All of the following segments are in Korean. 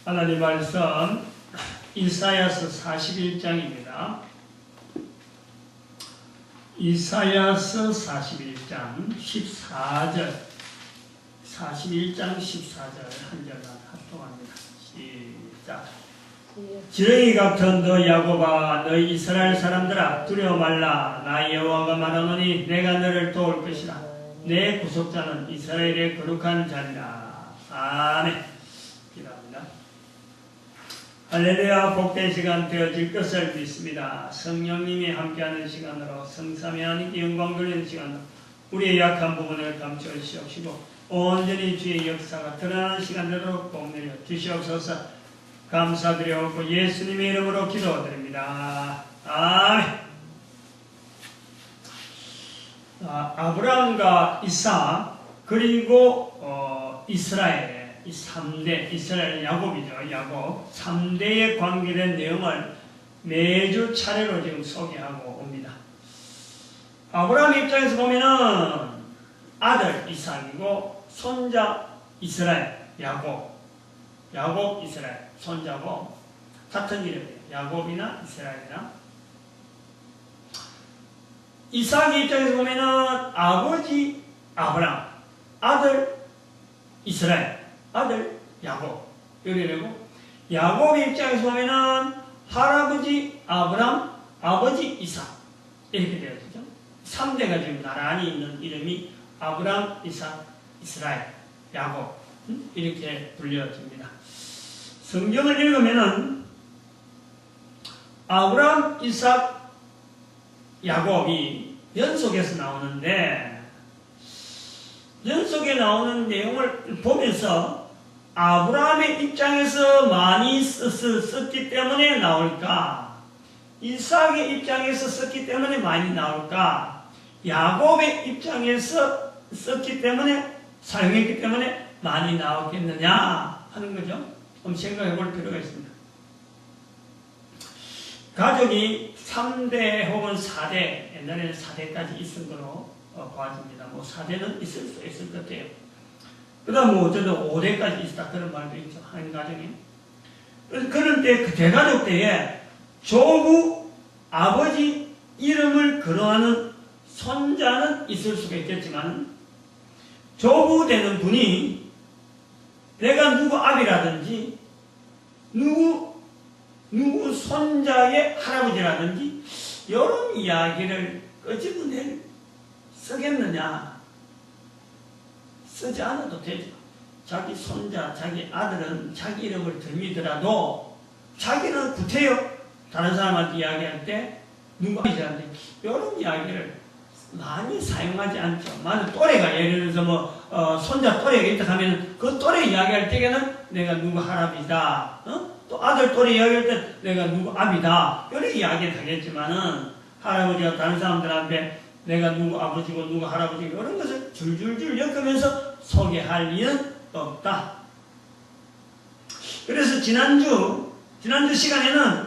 하나님 말씀 이사야서 41장입니다. 이사야서 41장 14절 41장 14절 한 절만 합동합니다. 시작. 지렁이 같은 너 야곱아, 너희 이스라엘 사람들아, 두려워 말라. 나 여호와가 말하노니 내가 너를 도울 것이라. 내 구속자는 이스라엘의 거룩한 자니라. 아멘. 기도합니다. 할렐루야. 복된 시간 되어질 것을 믿습니다. 성령님이 함께하는 시간으로, 성삼위 하나님께 영광 돌리는 시간으로 우리의 약한 부분을 감춰주시옵시고 온전히 주의 역사가 드러나는 시간대로 복 내려 주시옵소서. 감사드려오고 예수님의 이름으로 기도드립니다. 아멘. 아브라함과 이삭 그리고 이스라엘 이 3대 이스라엘 야곱이죠. 야곱 3대에 관계된 내용을 매주 차례로 지금 소개하고 옵니다. 아브라함 입장에서 보면은 아들 이삭이고 손자 이스라엘 야곱 이스라엘 손자고 같은 이름이에요. 야곱이나 이스라엘이나. 이삭의 입장에서 보면은 아버지 아브라함, 아들 이스라엘, 아들 야곱 이렇게 되고, 야곱의 입장에서 보면은 할아버지 아브라함, 아버지 이삭 이렇게 되어지죠. 3대가 지금 나란히 있는 이름이 아브라함, 이삭, 이스라엘, 야곱 이렇게 불려집니다. 성경을 읽으면은 아브라함, 이삭, 야곱이 연속해서 나오는데, 연속에 나오는 내용을 보면서 아브라함의 입장에서 많이 썼기 때문에 나올까, 이삭의 입장에서 썼기 때문에 많이 나올까, 야곱의 입장에서 썼기 때문에 사용했기 때문에 많이 나왔겠느냐 하는 거죠. 한번 생각해 볼 필요가 있습니다. 가족이 3대 혹은 4대, 옛날에는 4대까지 있은 거로 봐집니다. 뭐 4대는 있을 수 있을 것 같아요. 그 다음 뭐 어쩌다 5대까지 있다 그런 말도 있죠. 한 가정에. 그런 때, 그 대가족 때에 조부, 아버지 이름을 거론하는 손자는 있을 수가 있겠지만, 조부 되는 분이 내가 누구 아비라든지 누구 손자의 할아버지라든지 이런 이야기를 끄집어내 쓰겠느냐? 쓰지 않아도 되죠. 자기 손자, 자기 아들은 자기 이름을 들미더라도 자기는 구태여 다른 사람한테 이야기할 때 누구 아비라든지 이런 이야기를 많이 사용하지 않죠. 만약 또래가 예를 들어서 손자 또래가 있다 하면 그 또래 이야기할 때에는 내가 누구 할아비다. 또 아들 또래 이야기할 때 내가 누구 아비다. 이런 이야기를 하겠지만은 할아버지가 다른 사람들한테 내가 누구 아버지고 누구 할아버지고 이런 것을 줄줄줄 엮으면서 소개할 일은 없다. 그래서 지난주 시간에는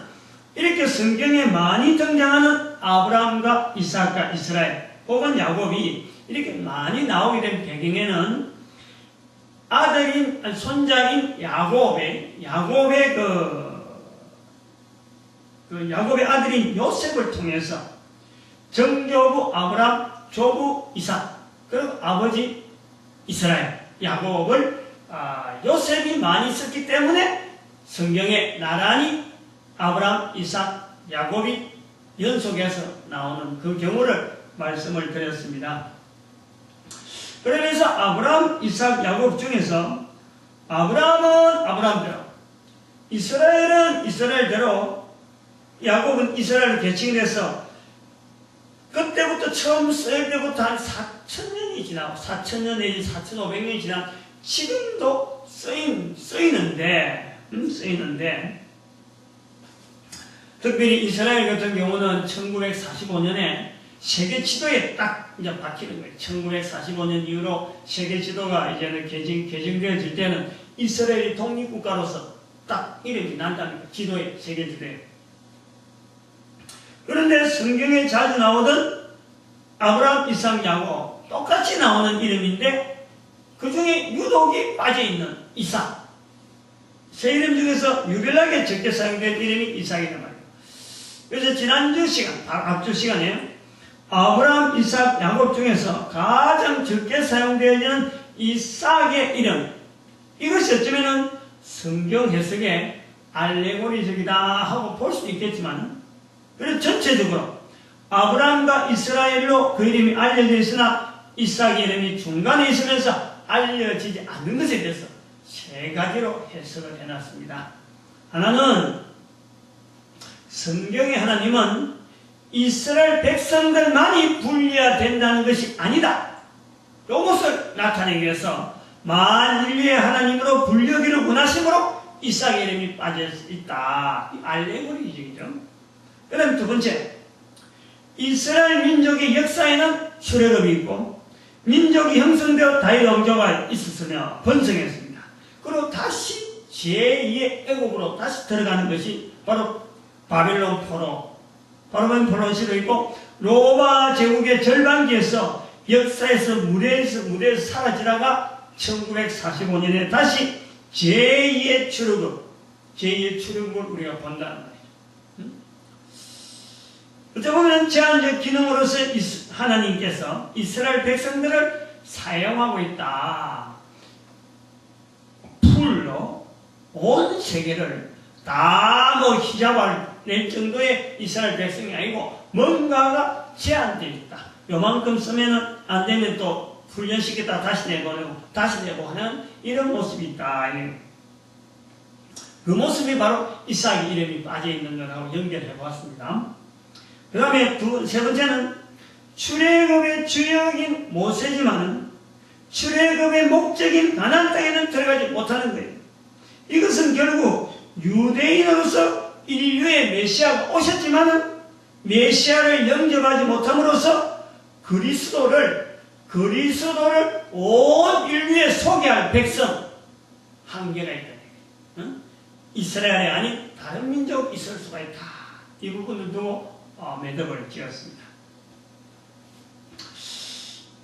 이렇게 성경에 많이 등장하는 아브라함과 이삭과 이스라엘 혹은 야곱이 이렇게 많이 나오게 된 배경에는 손자인 야곱의 야곱의 아들인 요셉을 통해서 정조부 아브라함, 조부 이삭, 그리고 아버지 이스라엘, 야곱을 요셉이 많이 썼기 때문에 성경에 나란히 아브라함, 이삭, 야곱이 연속해서 나오는 그 경우를 말씀을 드렸습니다. 그러면서 아브라함, 이삭, 야곱 중에서 아브라함은 아브라함대로, 이스라엘은 이스라엘대로, 야곱은 이스라엘로 개칭이 돼서 그때부터 처음 쓰일 때부터 한 4,000년이 지나고 4,000년 내지 4,500년이 지나 지금도 쓰이는데 특별히 이스라엘 같은 경우는 1945년에 세계 지도에 딱 이제 박히는 거예요. 1945년 이후로 세계 지도가 이제는 개정되어질 때는 이스라엘이 독립국가로서 딱 이름이 난다는 거예요. 지도에, 세계 지도에. 그런데 성경에 자주 나오던 아브라함, 이삭, 야곱 똑같이 나오는 이름인데 그 중에 유독이 빠져있는 이삭. 세 이름 중에서 유별나게 적게 사용된 이름이 이삭이란 말이에요. 그래서 지난주 시간, 앞주 시간에 아브라함, 이삭, 야곱 중에서 가장 적게 사용되어 있는 이삭의 이름, 이것이 어쩌면은 성경 해석의 알레고리적이다 하고 볼 수도 있겠지만, 그래서 전체적으로 아브라함과 이스라엘로 그 이름이 알려져 있으나 이삭의 이름이 중간에 있으면서 알려지지 않는 것에 대해서 세 가지로 해석을 해놨습니다. 하나는 성경의 하나님은 이스라엘 백성들만이 불려야 된다는 것이 아니다. 이것을 나타내기 위해서 만인류의 하나님으로 불려기를 원하심으로 이삭의 이름이 빠져 있다. 알레고리적이죠. 그 다음 두 번째, 이스라엘 민족의 역사에는 출애굽이 있고 민족이 형성되어 다윗 왕조가 있었으며 번성했습니다. 그리고 다시 제2의 애국으로 다시 들어가는 것이 바로 바벨론 포로, 바벨론 포로시로 있고 로마 제국의 절반기에서 역사에서 무대에서 사라지다가 1945년에 다시 제2의 출애굽을 우리가 본다는 말이죠. 어떻게 보면 제한적 기능으로서 하나님께서 이스라엘 백성들을 사용하고 있다. 풀로 온 세계를 다 휘잡아낼 정도의 이스라엘 백성이 아니고 뭔가가 제한되어 있다. 요만큼 쓰면은 안 되면 또 훈련시켰다 다시 내보내고 다시 내고 하는 이런 모습이 있다. 그 모습이 바로 이삭의 이름이 빠져있는 것하고 연결해 보았습니다. 그 다음에 세 번째는 출애굽의 주역인 모세지만은 출애굽의 목적인 가나안 땅에는 들어가지 못하는 거예요. 이것은 결국 유대인으로서 인류의 메시아가 오셨지만은 메시아를 영접하지 못함으로써 그리스도를 온 인류에 소개할 백성 한계가 있다. 응? 이스라엘이 아닌 다른 민족이 있을 수가 있다. 이 부분을 두고 매듭을 지었습니다.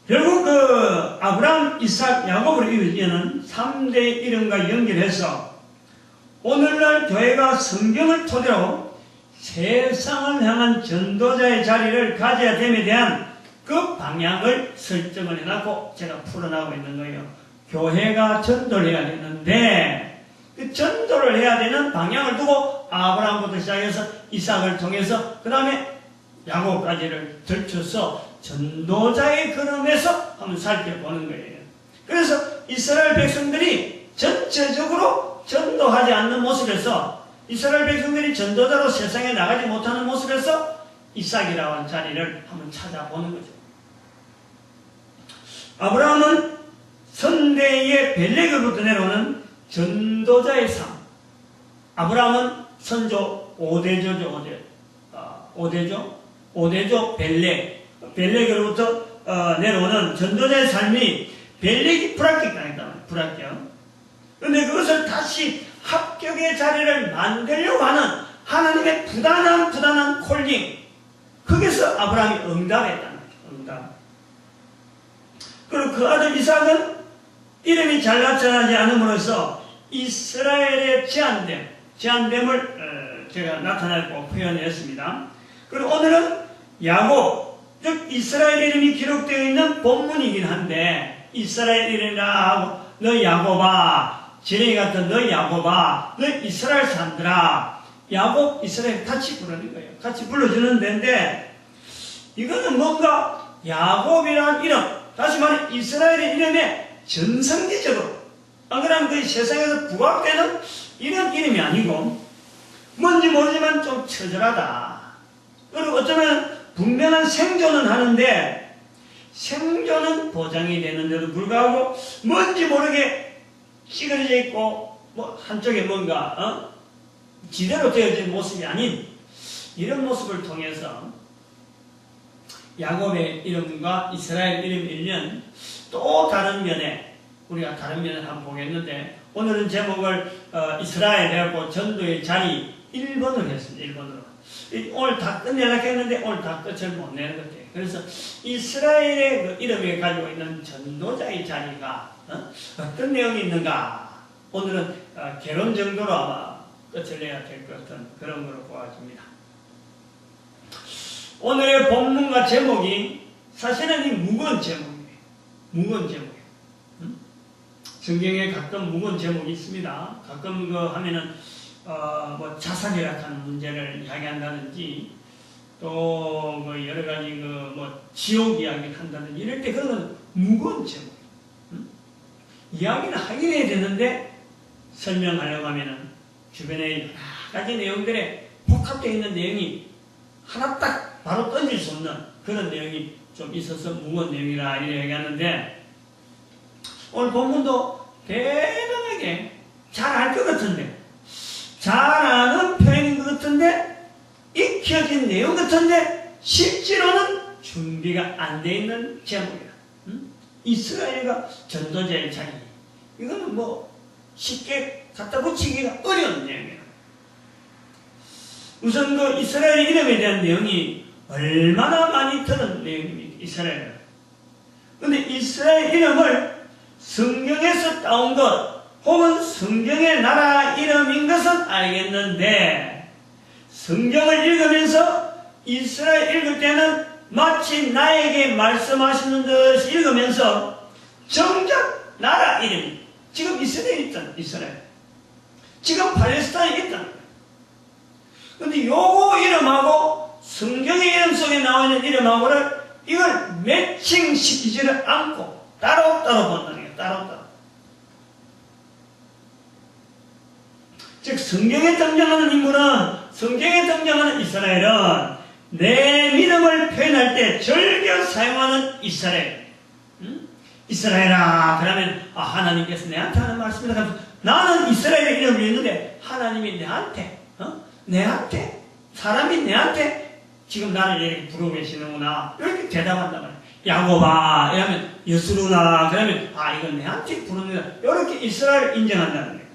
결국 그 아브라함, 이삭, 야곱으로 이어지는 3대 이름과 연결해서 오늘날 교회가 성경을 토대로 세상을 향한 전도자의 자리를 가져야 됨에 대한 그 방향을 설정을 해놨고 제가 풀어나가고 있는 거예요. 교회가 전도를 해야 되는데 그 전도를 해야 되는 방향을 두고 아브라함부터 시작해서 이삭을 통해서 그 다음에 야곱까지를 들춰서 전도자의 걸음에서 한번 살펴보는 거예요. 그래서 이스라엘 백성들이 전체적으로 전도하지 않는 모습에서 이스라엘 백성들이 전도자로 세상에 나가지 못하는 모습에서 이삭이라고 하는 자리를 한번 찾아보는 거죠. 아브라함은 선대의 벨렉으로부터 내려오는 전도자의 삶. 아브라함은 선조 5대조죠. 5대조 벨렉으로부터 내려오는 전도자의 삶이 벨렉이 불합격당했다. 불합격. 그런데 그것을 다시 합격의 자리를 만들려고 하는 하나님의 부단한 콜링. 거기서 아브라함이 응답했다는 거죠. 응답. 그리고 그 아들 이삭은 이름이 잘 나타나지 않음으로써 이스라엘의 제한됨을 제가 나타내고 표현했습니다. 그리고 오늘은 야곱, 즉 이스라엘 이름이 기록되어 있는 본문이긴 한데 이스라엘 이름이라 하고 너 야곱아, 지렁이 같은 너 야곱아, 너 이스라엘 사람들아, 야곱, 이스라엘 같이 부르는 거예요. 같이 불러주는 데인데 이거는 뭔가 야곱이라는 이름, 다시 말해 이스라엘의 이름에 전성기적으로 안 그러면 그 세상에서 부각되는 이런 이름이 아니고 뭔지 모르지만 좀 처절하다. 그리고 어쩌면 분명한 생존은 하는데 생존은 보장이 되는데도 불구하고 뭔지 모르게 찌그러져 있고 뭐 한쪽에 뭔가 지대로 되어진 모습이 아닌 이런 모습을 통해서 야곱의 이름과 이스라엘 이름을 읽으면 또 다른 면에 우리가 다른 면을 한번 보겠는데 오늘은 제목을 이스라엘 해갖고 전도의 자리 1번으로 했습니다. 1번으로. 오늘 다 끝내려고 했는데 오늘 다 끝을 못 내는 것 같아요. 그래서 이스라엘의 그 이름에 가지고 있는 전도자의 자리가 어떤 내용이 있는가 오늘은 개론 정도로 아마 끝을 내야 될 것 같은 그런 거로 보아집니다. 오늘의 본문과 제목이 사실은 이 무거운 제목이에요. 무거운 제목이에요. 성경에 가끔 무거운 제목이 있습니다. 가끔 하면은 뭐 자살이라 하는 문제를 이야기한다든지 또 뭐 여러 가지 뭐 지옥 이야기를 한다든지 이럴 때 그런 건 무거운 제목. 이야기는 하긴 해야 되는데 설명하려고 하면은 주변에 여러 가지 내용들에 복합되어 있는 내용이 하나 딱 바로 던질 수 없는 그런 내용이 좀 있어서 무거운 내용이라 이렇게 얘기하는데 오늘 본문도 대단하게 잘 알 것 같은데 잘 아는 표현인 것 같은데 익혀진 내용 같은데 실제로는 준비가 안 돼 있는 제목이야. 이스라엘과 전도자의 자기. 이거는 뭐 쉽게 갖다 붙이기가 어려운 내용이야. 우선 그 이스라엘 이름에 대한 내용이 얼마나 많이 들은 내용입니까? 이스라엘은. 근데 이스라엘 이름을 성경에서 따온 것 혹은 성경의 나라 이름인 것은 알겠는데 성경을 읽으면서 이스라엘 읽을 때는 마치 나에게 말씀하시는 듯이 읽으면서 정작 나라 이름이 지금 이스라엘이 있잖아. 이스라엘 지금 팔레스타인이 있잖아. 근데 요거 이름하고 성경의 이름 속에 나와 있는 이름하고를 이걸 매칭시키지를 않고 따로따로 본다는 거예요. 따로따로. 즉 성경에 등장하는 인물은 성경에 등장하는 이스라엘은 내 믿음을 표현할 때 즐겨 사용하는 이스라엘. 이스라엘아 그러면 하나님께서 내한테 하는 말씀이다. 나는 이스라엘의 이름을 읽는데 하나님이 내한테 사람이 내한테 지금 나를 이렇게 부르고 계시는구나 이렇게 대답한단 말이야. 야곱아 이러면 여수루나 그러면 이건 내한테 부르는 거다. 이렇게 이스라엘을 인정한다는 거예요.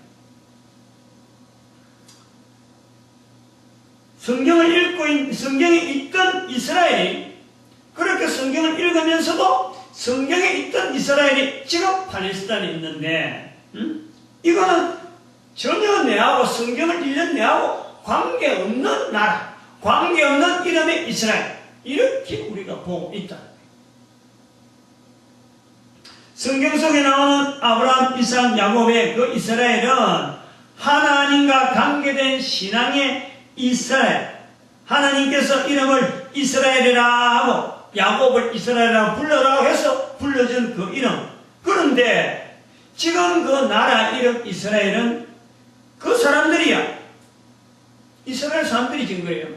성경에 있던 이스라엘이 그렇게 성경을 읽으면서도 성경에 있던 이스라엘이 지금 팔레스타인에 있는데 이거는 전혀 내하고 성경을 읽는 내하고 관계없는 나라 관계없는 이름의 이스라엘 이렇게 우리가 보고 있다. 성경 속에 나오는 아브라함, 이삭, 야곱의 그 이스라엘은 하나님과 관계된 신앙의 이스라엘 하나님께서 이름을 이스라엘이라 하고 야곱을 이스라엘이라고 불러라고 해서 불러준 그 이름. 그런데 지금 그 나라 이름 이스라엘은 그 사람들이야. 이스라엘 사람들이 지금 그래요.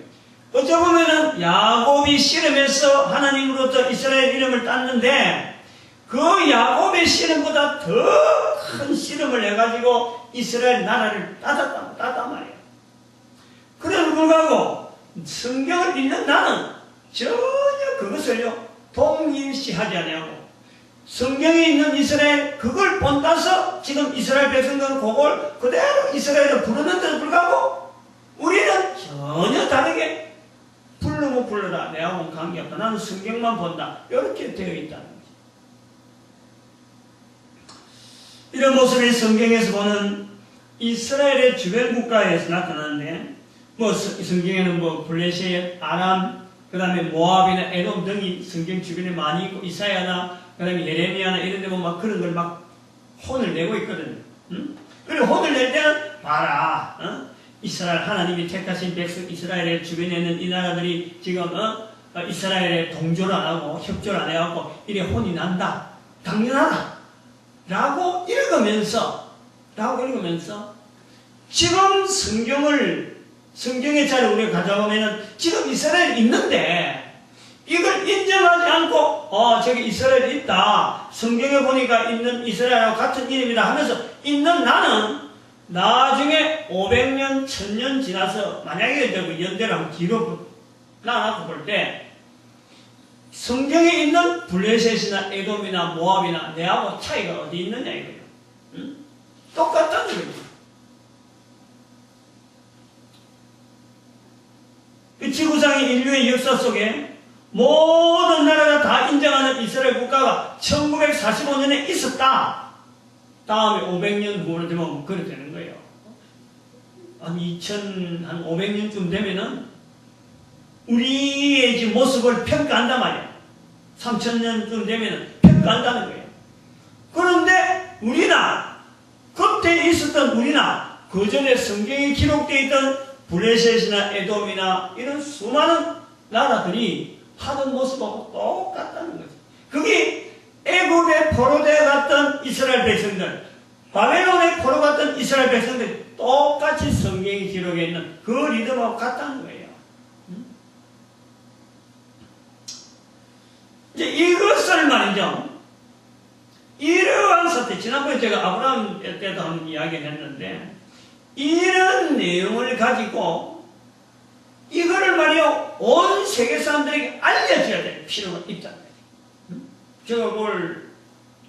어쩌보면은 야곱이 씨름해서 하나님으로부터 이스라엘 이름을 땄는데 그 야곱의 씨름보다 더 큰 씨름을 해가지고 이스라엘 나라를 따단 말이에요. 그래도 불구하고 성경을 읽는 나는 전혀 그것을요 동일시하지 아니하고 성경에 있는 이스라엘 그걸 본따서 지금 이스라엘 백성들은 그걸 그대로 이스라엘을 부르는데도 불구하고 우리는 전혀 다르게 부르면 불러라 내하고는 관계없다 나는 성경만 본다 이렇게 되어 있다는 거지. 이런 모습이 성경에서 보는 이스라엘의 주변 국가에서 나타나는데 뭐 성경에는 뭐 블레셋, 아람, 그 다음에 모압이나 에돔 등이 성경 주변에 많이 있고 이사야나 그 다음에 예레미야나 이런 데 보면 막 그런 걸 막 혼을 내고 있거든요. 그리고 혼을 낼 때는 봐라 이스라엘 하나님이 택하신 백성 이스라엘의 주변에 있는 이 나라들이 지금 이스라엘에 동조를 안 하고 협조를 안 해갖고 이래 혼이 난다 당연하다 라고 읽으면서 지금 성경의 자리에 우리가 가져오면은 지금 이스라엘이 있는데 이걸 인정하지 않고 저기 이스라엘이 있다 성경에 보니까 있는 이스라엘하고 같은 이름이다 하면서 있는 나는 나중에 500년 1000년 지나서 만약에 연대를 한번 뒤로 나눠서 볼 때 성경에 있는 블레셋이나 에돔이나 모압이나 내하고 차이가 어디 있느냐 이거예요. 똑같다는 거예요. 이 지구상의 인류의 역사 속에 모든 나라가 다 인정하는 이스라엘 국가가 1945년에 있었다. 다음에 500년 후로 되면 그래 되는 거예요. 한 500년쯤 되면은 우리의 지금 모습을 평가한단 말이야. 3000년쯤 되면은 평가한다는 거예요. 그런데 우리나, 그때 있었던 우리나, 그 전에 성경에 기록되어 있던 블레셋이나 에돔이나 이런 수많은 나라들이 하던 모습하고 똑같다는 거지. 그게 애굽의 포로되어 갔던 이스라엘 백성들, 바벨론의 포로 갔던 이스라엘 백성들 똑같이 성경에 기록해 있는 그 리듬하고 같다는 거예요. 이제 이것을 말이죠. 이러한 사태, 지난번에 제가 아브라함 때도 한번 이야기를 했는데, 이런 내용을 가지고 이거를 말이요, 온 세계 사람들에게 알려줘야 될 필요가 있다는 거예요. 제가 뭘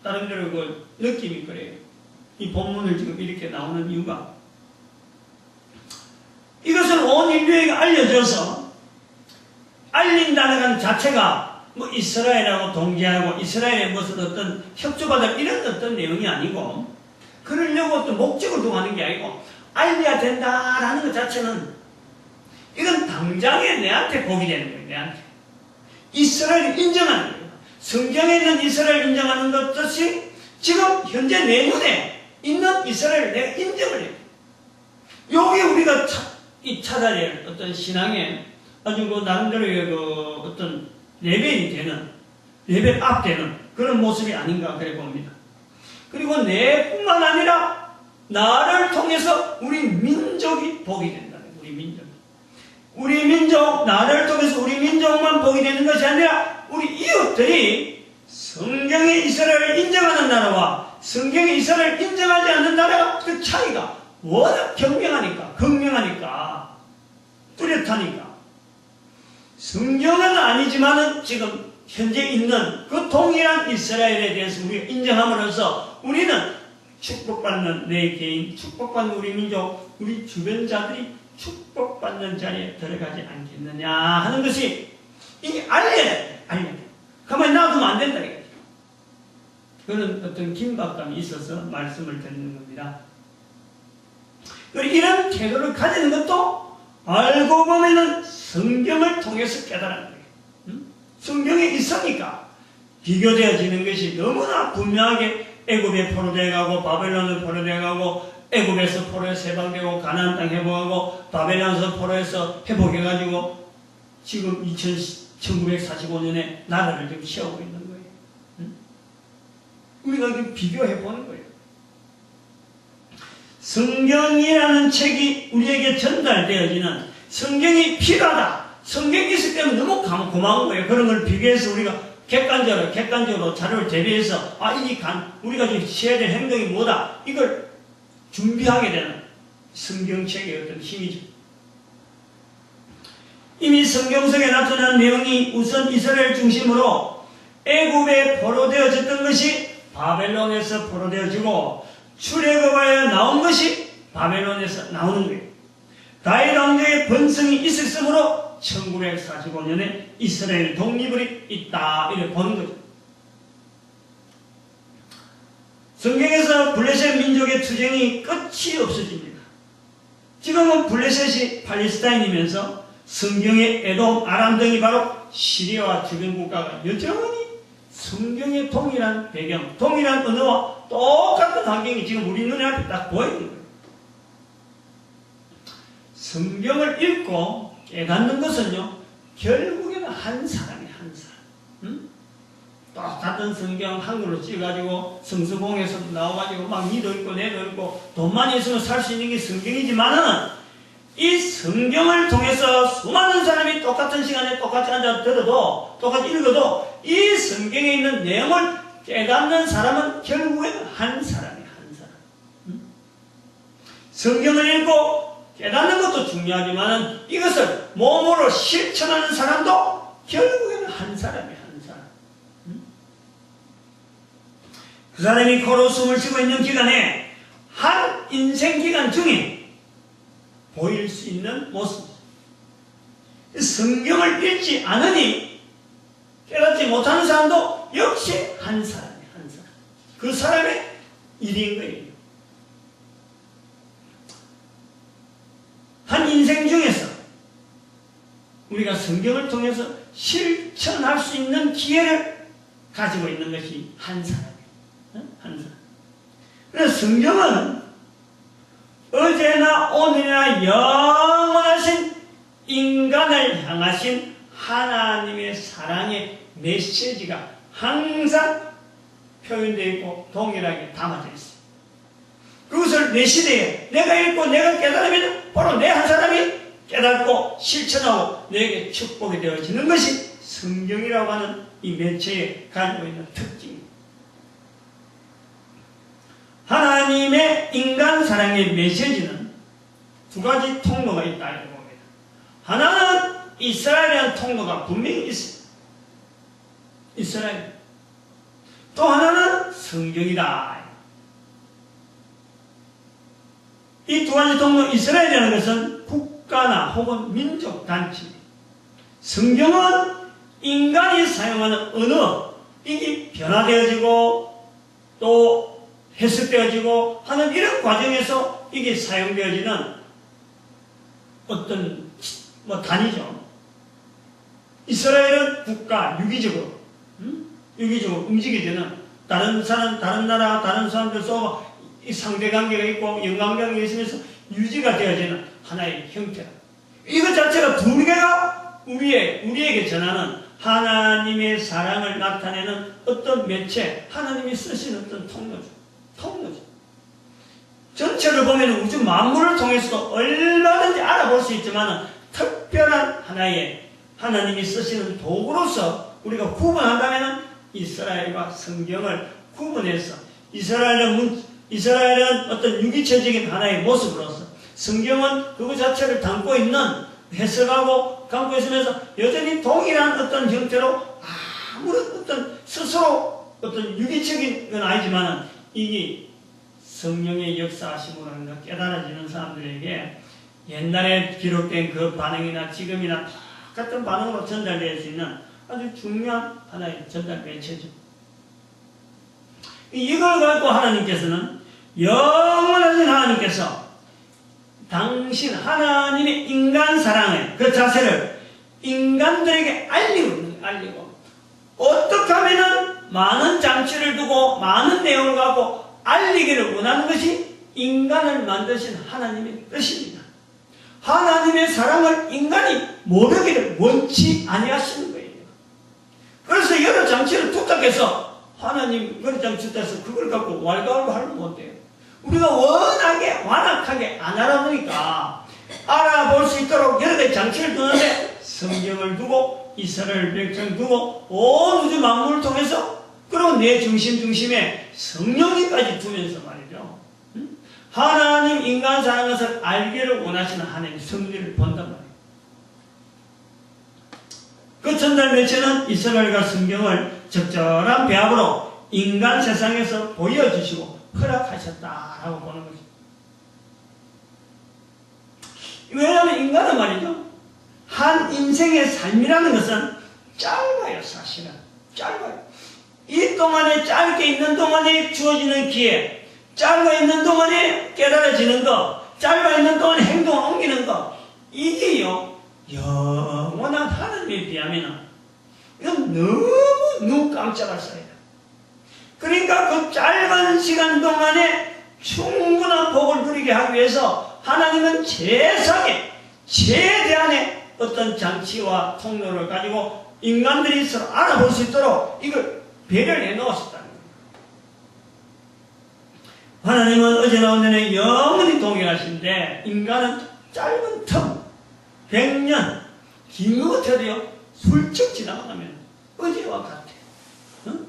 다른 데로 그 느낌이 그래요. 이 본문을 지금 이렇게 나오는 이유가, 이것을 온 인류에게 알려줘서 알린다는 것 자체가 뭐 이스라엘하고 동지하고 이스라엘의 무슨 어떤 협조받을 이런 어떤 내용이 아니고, 그러려고 어떤 목적을 두고 하는 게 아니고 알려야 된다라는 것 자체는 이건 당장에 내한테 복이 되는 거예요. 내한테 이스라엘을 인정하는 거예요. 성경에 있는 이스라엘을 인정하는 것 뜻이 지금 현재 내 눈에 있는 이스라엘을 내가 인정을 해요. 여기 우리가 찾아야 할 어떤 신앙에 아주 그 나름대로의 그 어떤 레벨이 되는, 레벨 업 되는 그런 모습이 아닌가 그래 봅니다. 그리고 내뿐만 아니라 나를 통해서 우리 민족이 복이 된다는 거예요. 우리 민족이. 우리 민족, 나를 통해서 우리 민족만 복이 되는 것이 아니라 우리 이웃들이 성경의 이스라엘을 인정하는 나라와 성경의 이스라엘을 인정하지 않는 나라가 그 차이가 워낙 극명하니까 뚜렷하니까 성경은 아니지만은 지금 현재 있는 그 동일한 이스라엘에 대해서 우리가 인정함으로써 우리는 축복받는 내 개인, 축복받는 우리 민족, 우리 주변자들이 축복받는 자리에 들어가지 않겠느냐 하는 것이 이게 알려야 돼. 가만히 놔두면 안 된다 이거죠. 그런 어떤 긴박감이 있어서 말씀을 드리는 겁니다. 이런 태도를 가지는 것도 알고 보면은 성경을 통해서 깨달은 거예요. 성경에 있으니까 비교되어지는 것이 너무나 분명하게 애굽에 포로되어 가고 바벨론에 포로되어 가고 애굽에서 포로에서 해방되고 가나안 땅 회복하고 바벨론에서 포로에서 회복해가지고 지금 1945년에 나라를 지금 세우고 있는 거예요. 우리가 이렇게 비교해 보는 거예요. 성경이라는 책이 우리에게 전달되어지는 성경이 필요하다. 성경이 있을 때는 너무 고마운 거예요. 그런 걸 비교해서 우리가 객관적으로 자료를 대비해서 우리가 지금 해야 될 행동이 뭐다. 이걸 준비하게 되는 성경책의 어떤 힘이죠. 이미 성경 속에 나타난 내용이 우선 이스라엘 중심으로 애굽에 포로되어졌던 것이 바벨론에서 포로되어지고 출애굽하여 나온 것이 바벨론에서 나오는 거예요. 다윗 왕조의 번성이 있었으므로 1945년에 이스라엘 독립을 있다 이렇게 보는 거죠. 성경에서 블레셋 민족의 투쟁이 끝이 없어집니다. 지금은 블레셋이 팔레스타인이면서 성경의 에돔, 아람 등이 바로 시리아와 주변 국가가 여전히 성경의 동일한 배경, 동일한 언어와 똑같은 환경이 지금 우리 눈에 앞에 딱 보이는 거예요. 성경을 읽고 깨닫는 것은요, 결국에는 한 사람이 한 사람. 똑같은 성경 한글로 찍어가지고 성서공에서 나와가지고 막 니도 읽고 내도 읽고 돈만 있으면 살 수 있는 게 성경이지만은 이 성경을 통해서 수많은 사람이 똑같은 시간에 똑같이 앉아 들어도 똑같이 읽어도 이 성경에 있는 내용을 깨닫는 사람은 결국에는 한 사람이 한 사람. 성경을 읽고 깨닫는 것도 중요하지만 이것을 몸으로 실천하는 사람도 결국에는 한 사람이 한 사람. 그 사람이 코로 숨을 쉬고 있는 기간에 한 인생 기간 중에 보일 수 있는 모습. 성경을 읽지 않으니 깨닫지 못하는 사람도 역시 한 사람이 한 사람. 그 사람의 일인 거예요. 한 인생 중에서 우리가 성경을 통해서 실천할 수 있는 기회를 가지고 있는 것이 한 사람이에요. 한 사람. 그래서 성경은 어제나 오늘이나 영원하신 인간을 향하신 하나님의 사랑의 메시지가 항상 표현되어 있고 동일하게 담아져 있어요. 그것을 내 시대에 내가 읽고 내가 깨달으면 바로 내 한 사람이 깨닫고 실천하고 내게 축복이 되어지는 것이 성경이라고 하는 이 매체에 가지고 있는 특징입니다. 하나님의 인간 사랑의 메시지는 두 가지 통로가 있다 이렇게 봅니다. 하나는 이스라엘이라는 통로가 분명히 있습니다. 이스라엘. 또 하나는 성경이다. 이 두 가지 통로, 이스라엘이라는 것은 국가나 혹은 민족 단체입니다. 성경은 인간이 사용하는 언어, 이게 변화되어지고 또 해석되어지고 하는 이런 과정에서 이게 사용되어지는 어떤 단위죠. 이스라엘은 국가, 유기적으로 움직이지는 다른 사람, 다른 나라, 다른 사람들 쏘고 상대관계가 있고 연관관계가 있으면서 유지가 되어지는 하나의 형태다. 이것 자체가 두 개가 우리에게 전하는 하나님의 사랑을 나타내는 어떤 매체, 하나님이 쓰신 어떤 통로죠. 전체를 보면 우주 만물을 통해서도 얼마든지 알아볼 수 있지만 특별한 하나의 하나님이 쓰시는 도구로서 우리가 구분한다면 이스라엘과 성경을 구분해서 이스라엘은 어떤 유기체적인 하나의 모습으로서 성경은 그것 자체를 담고 있는 해석하고 담고 있으면서 여전히 동일한 어떤 형태로 아무런 어떤 스스로 어떤 유기적인 건 아니지만 이게 성령의 역사하심으로 하는 것 깨달아지는 사람들에게 옛날에 기록된 그 반응이나 지금이나 똑같은 반응으로 전달될 수 있는 아주 중요한 하나의 전달 매체죠. 이걸 가지고 하나님께서는 영원하신 하나님께서 당신 하나님의 인간 사랑의 그 자세를 인간들에게 알리고 어떻게 하면은 많은 장치를 두고 많은 내용을 갖고 알리기를 원하는 것이 인간을 만드신 하나님의 뜻입니다. 하나님의 사랑을 인간이 모르기를 원치 아니하시는 거예요. 그래서 여러 장치를 부탁해서 하나님 여러 장치 떼서 그걸 갖고 왈가왈부 하면 못돼요. 우리가 워낙에 완악하게 안 알아보니까 알아볼 수 있도록 여러 가지 장치를 두는데 성경을 두고 이스라엘 백성 두고 온 우주 만물을 통해서 그리고 내 중심에 성령님까지 두면서 말이죠. 하나님 인간 사랑한 것을 알기를 원하시는 하나님 성리를 본단 말이에요. 그 전달 매체는 이스라엘과 성경을 적절한 배합으로 인간 세상에서 보여주시고 허락하셨다라고 보는 거죠. 왜냐하면 인간은 말이죠. 한 인생의 삶이라는 것은 짧아요. 사실은 짧아요. 이 동안에 짧게 있는 동안에 주어지는 기회, 짧아 있는 동안에 깨달아지는 거, 짧아 있는 동안에 행동을 옮기는 거, 이게요 영원한 하나님에 비하면 이건 너무 눈 깜짝할 사이다. 그러니까 그 짧은 시간 동안에 충분한 복을 누리게 하기 위해서 하나님은 세상에 최대한의 어떤 장치와 통로를 가지고 인간들이 서로 알아볼 수 있도록 이걸 배려를 해놓으셨다는 거예요. 하나님은 어제나 오늘은 영원히 동일하신데 인간은 짧은 텀 100년 긴 것 같아도요 훌쩍 지나가면 어제와 같아요.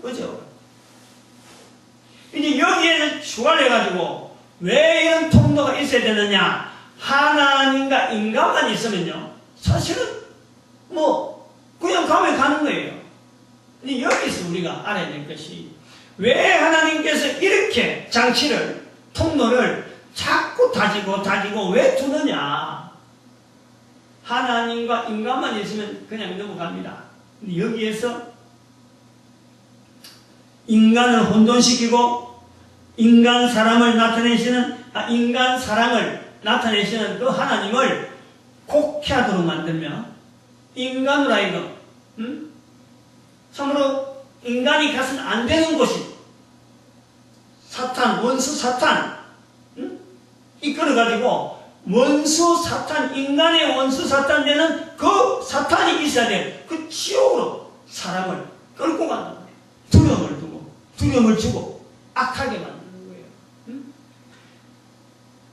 어제와 같아요. 이제 여기에는 추가를 해가지고 왜 이런 통로가 있어야 되느냐. 하나님과 인간만 있으면요 사실은 그냥 가면 가는 거예요. 근데 여기서 우리가 알아야 될 것이 왜 하나님께서 이렇게 장치를 통로를 자꾸 다지고 왜 두느냐. 하나님과 인간만 있으면 그냥 넘어갑니다. 근데 여기에서 인간을 혼돈시키고 인간 사랑을 나타내시는 그 하나님을 곡해하도록 만들며 인간으로 하여금 참으로 인간이 가서는 안 되는 곳이 사탄, 원수 사탄 이끌어가지고 원수 사탄, 인간의 원수 사탄 되는 그 사탄이 있어야 돼. 그 지옥으로 사람을 끌고 가는 거예요. 두려움을 주고 악하게 만드는 거예요.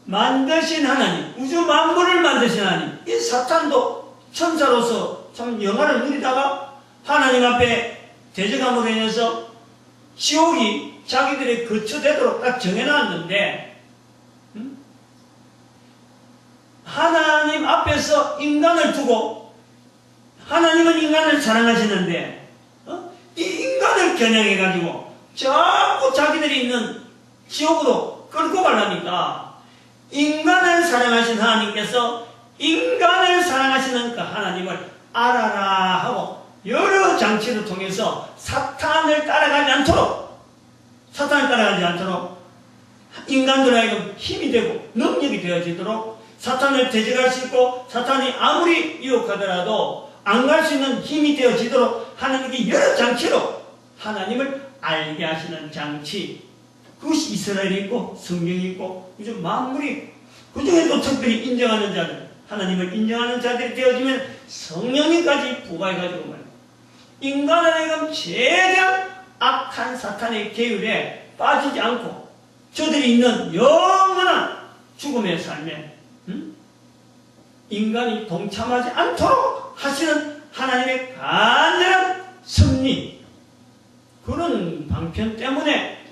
만드신 하나님, 우주 만물을 만드신 하나님, 이 사탄도 천사로서 참 영화를 누리다가 하나님 앞에 대적함으로 인해서 지옥이 자기들의 거처되도록 딱 정해놨는데 하나님 앞에서 인간을 두고 하나님은 인간을 사랑하시는데 이 인간을 겨냥해가지고 자꾸 자기들이 있는 지옥으로 끌고 가려니까 인간을 사랑하신 하나님께서 인간을 사랑하시는 그 하나님을 알아라 하고 여러 장치를 통해서 사탄을 따라가지 않도록 인간들 하여금 힘이 되고 능력이 되어지도록 사탄을 대적할 수 있고 사탄이 아무리 유혹하더라도 안 갈 수 있는 힘이 되어지도록 하나님께 여러 장치로 하나님을 알게 하시는 장치, 그것이 이스라엘이 있고 성경이 있고 요즘 만물이 그중에도 특별히 인정하는 자들, 하나님을 인정하는 자들이 되어지면 성령님까지 부과해가지고 말이야. 인간은 하여금 최대한 악한 사탄의 계율에 빠지지 않고 저들이 있는 영원한 죽음의 삶에 인간이 동참하지 않도록 하시는 하나님의 간절한 섭리, 그런 방편 때문에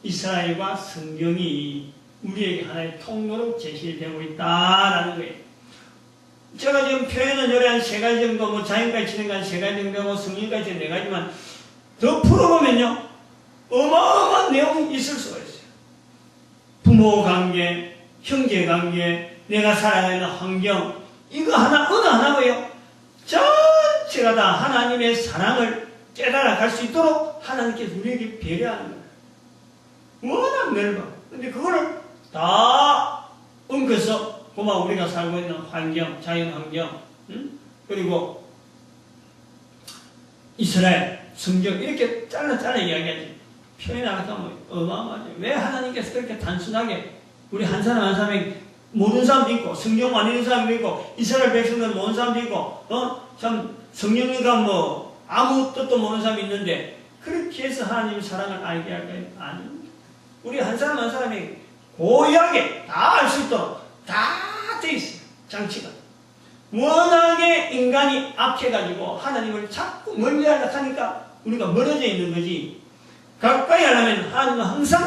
이스라엘과 성경이 우리에게 하나의 통로로 제시되고 있다라는 거예요. 제가 지금 표현은 요래 한 3가지 정도, 뭐 자연까지 진행한 3가지 정도고 성경까지 4가지만 더 풀어보면요, 어마어마한 내용이 있을 수가 있어요. 부모 관계, 형제 관계, 내가 살아가는 환경, 이거 하나, 어느 하나고요. 전체가 다 하나님의 사랑을 깨달아 갈 수 있도록 하나님께서 우리에게 배려하는 거예요. 워낙 넓어. 근데 그거를 다 엉켜서 고마 우리가 살고 있는 환경, 자연 환경, 그리고 이스라엘, 성경 이렇게 잘라 이야기하지. 표현 안 하면 어마어마하죠. 왜 하나님께서 그렇게 단순하게 우리 한 사람 한 사람에게 모르는 사람도 있고 성경 안 읽는 사람도 있고 이스라엘 백성들 모르는 사람도 있고 참 성령님과 뭐 아무 뜻도 모르는 사람이 있는데 그렇게 해서 하나님의 사랑을 알게 할까요? 아닙니다. 우리 한 사람 한 사람이 고유하게 다 알 수 있도록 다 돼 있어요. 장치가. 워낙에 인간이 악해가지고 하나님을 자꾸 멀리 하려고 하니까 우리가 멀어져 있는 거지. 가까이 하려면 하나님은 항상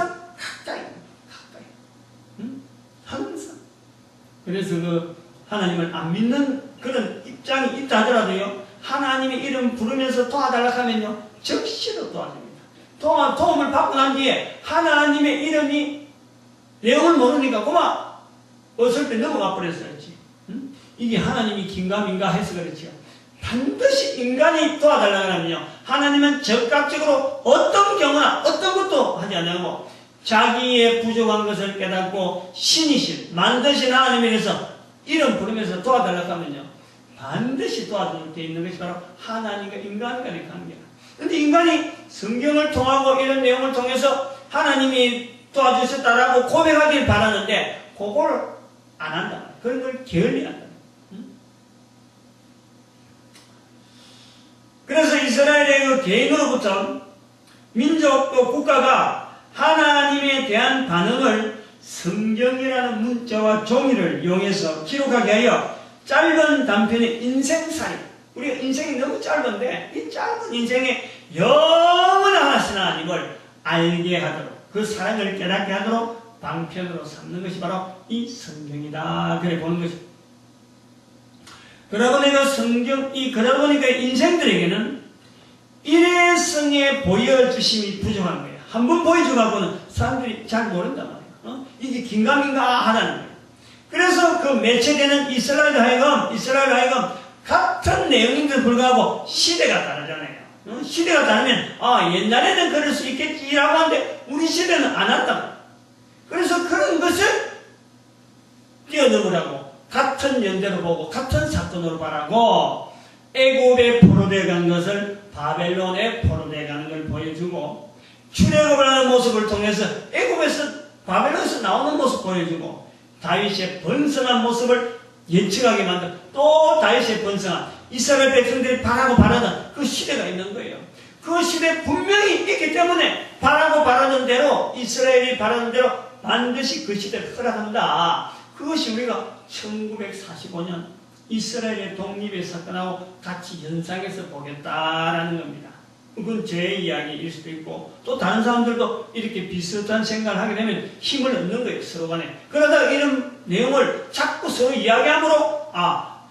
가까이. 항상. 그래서 그 하나님을 안 믿는 그런 입장이 있다 하더라도요, 하나님의 이름 부르면서 도와달라고 하면요, 적시로 도와줍니다. 도움을 받고 난 뒤에 하나님의 이름이 내용을 모르니까 고마 어설때 넘어가 버렸어야지. 이게 하나님이 긴가민가 해서 그렇죠. 반드시 인간이 도와달라고 하면요, 하나님은 적극적으로 어떤 경우나 어떤 것도 하지 않냐고 자기의 부족한 것을 깨닫고 신이신 만드신 하나님에 대해서 이름 부르면서 도와달라고 하면요, 반드시 도와줄 때 있는 것이 바로 하나님과 인간 간의 관계다. 근데 인간이 성경을 통하고 이런 내용을 통해서 하나님이 도와주셨다라고 고백하길 바라는데 그걸 안 한다. 그런 걸 게을리한다. 그래서 이스라엘의 그 개인으로부터 민족 또 국가가 하나님에 대한 반응을 성경이라는 문자와 종이를 이용해서 기록하게 하여 짧은 단편의 인생살이, 우리가 인생이 너무 짧은데 이 짧은 인생에 영원한 하나님을 알게 하도록, 그 사랑을 깨닫게 하도록 방편으로 삼는 것이 바로 이 성경이다. 그래 보는 것입니다. 그러다 보니까 그러다 보니까 인생들에게는 일회성에 보여주심이 부족한 거예요. 한번 보여줘가고는 사람들이 잘 모른단 말이에요. 이게 긴가민가 하다는 거예요. 그래서 그 매체되는 이스라엘 하여금 같은 내용인데도 불구하고 시대가 다르잖아요. 시대가 다르면 옛날에는 그럴 수 있겠지라고 하는데 우리 시대는 안 한다. 그래서 그런 것을 뛰어넘으라고 같은 연대로 보고 같은 사건으로 바라고 애굽에 포로되어 간 것을 바벨론에 포로되어 가는 걸 보여주고 출애굽을 하는 모습을 통해서 애굽에서 바벨론에서 나오는 모습 보여주고 다윗의 번성한 모습을 예측하게 만들고 또 다윗의 번성한 이스라엘 백성들이 바라고 바라던 그 시대가 있는 거예요. 그 시대에 분명히 있기 때문에 바라고 바라는 대로 이스라엘이 바라는 대로 반드시 그 시대를 허락한다. 그것이 우리가 1945년 이스라엘의 독립의 사건하고 같이 연상해서 보겠다라는 겁니다. 그건 제 이야기일 수도 있고 또 다른 사람들도 이렇게 비슷한 생각을 하게 되면 힘을 얻는 거예요. 서로 간에. 그러다가 이런 내용을 자꾸 서로 이야기함으로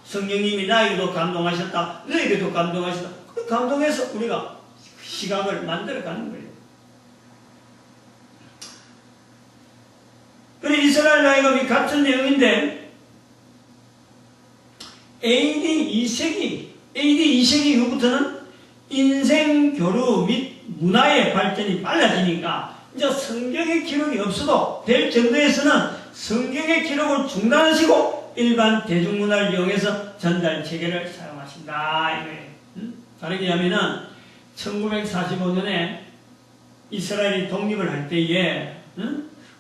성령님이 나에게도 감동하셨다. 너에게도 감동하셨다. 그 감동해서 우리가 시각을 만들어가는 거예요. 그리고 이스라엘 나이금이 같은 내용인데 AD 2세기 이후부터는 인생 교류 및 문화의 발전이 빨라지니까 이제 성경의 기록이 없어도 될 정도에서는 성경의 기록을 중단하시고 일반 대중문화를 이용해서 전달 체계를 사용하신다 이거예요. 다르게 하면은 1945년에 이스라엘이 독립을 할 때에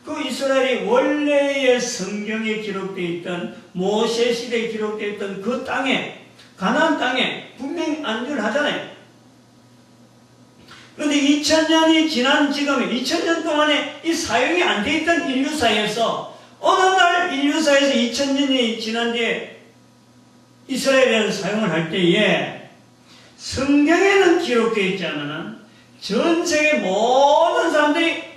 그 이스라엘이 원래의 성경에 기록되어 있던 모세 시대에 기록되어 있던 그 땅에 가나안 땅에 분명히 안주를 하잖아요. 그런데 2000년이 지난 지금에 2000년 동안에 이 사용이 안 돼 있던 인류사에서 어느 날 인류사에서 2000년이 지난 뒤에 이스라엘을 사용을 할 때에 성경에는 기록되어 있지 않으나 전 세계 모든 사람들이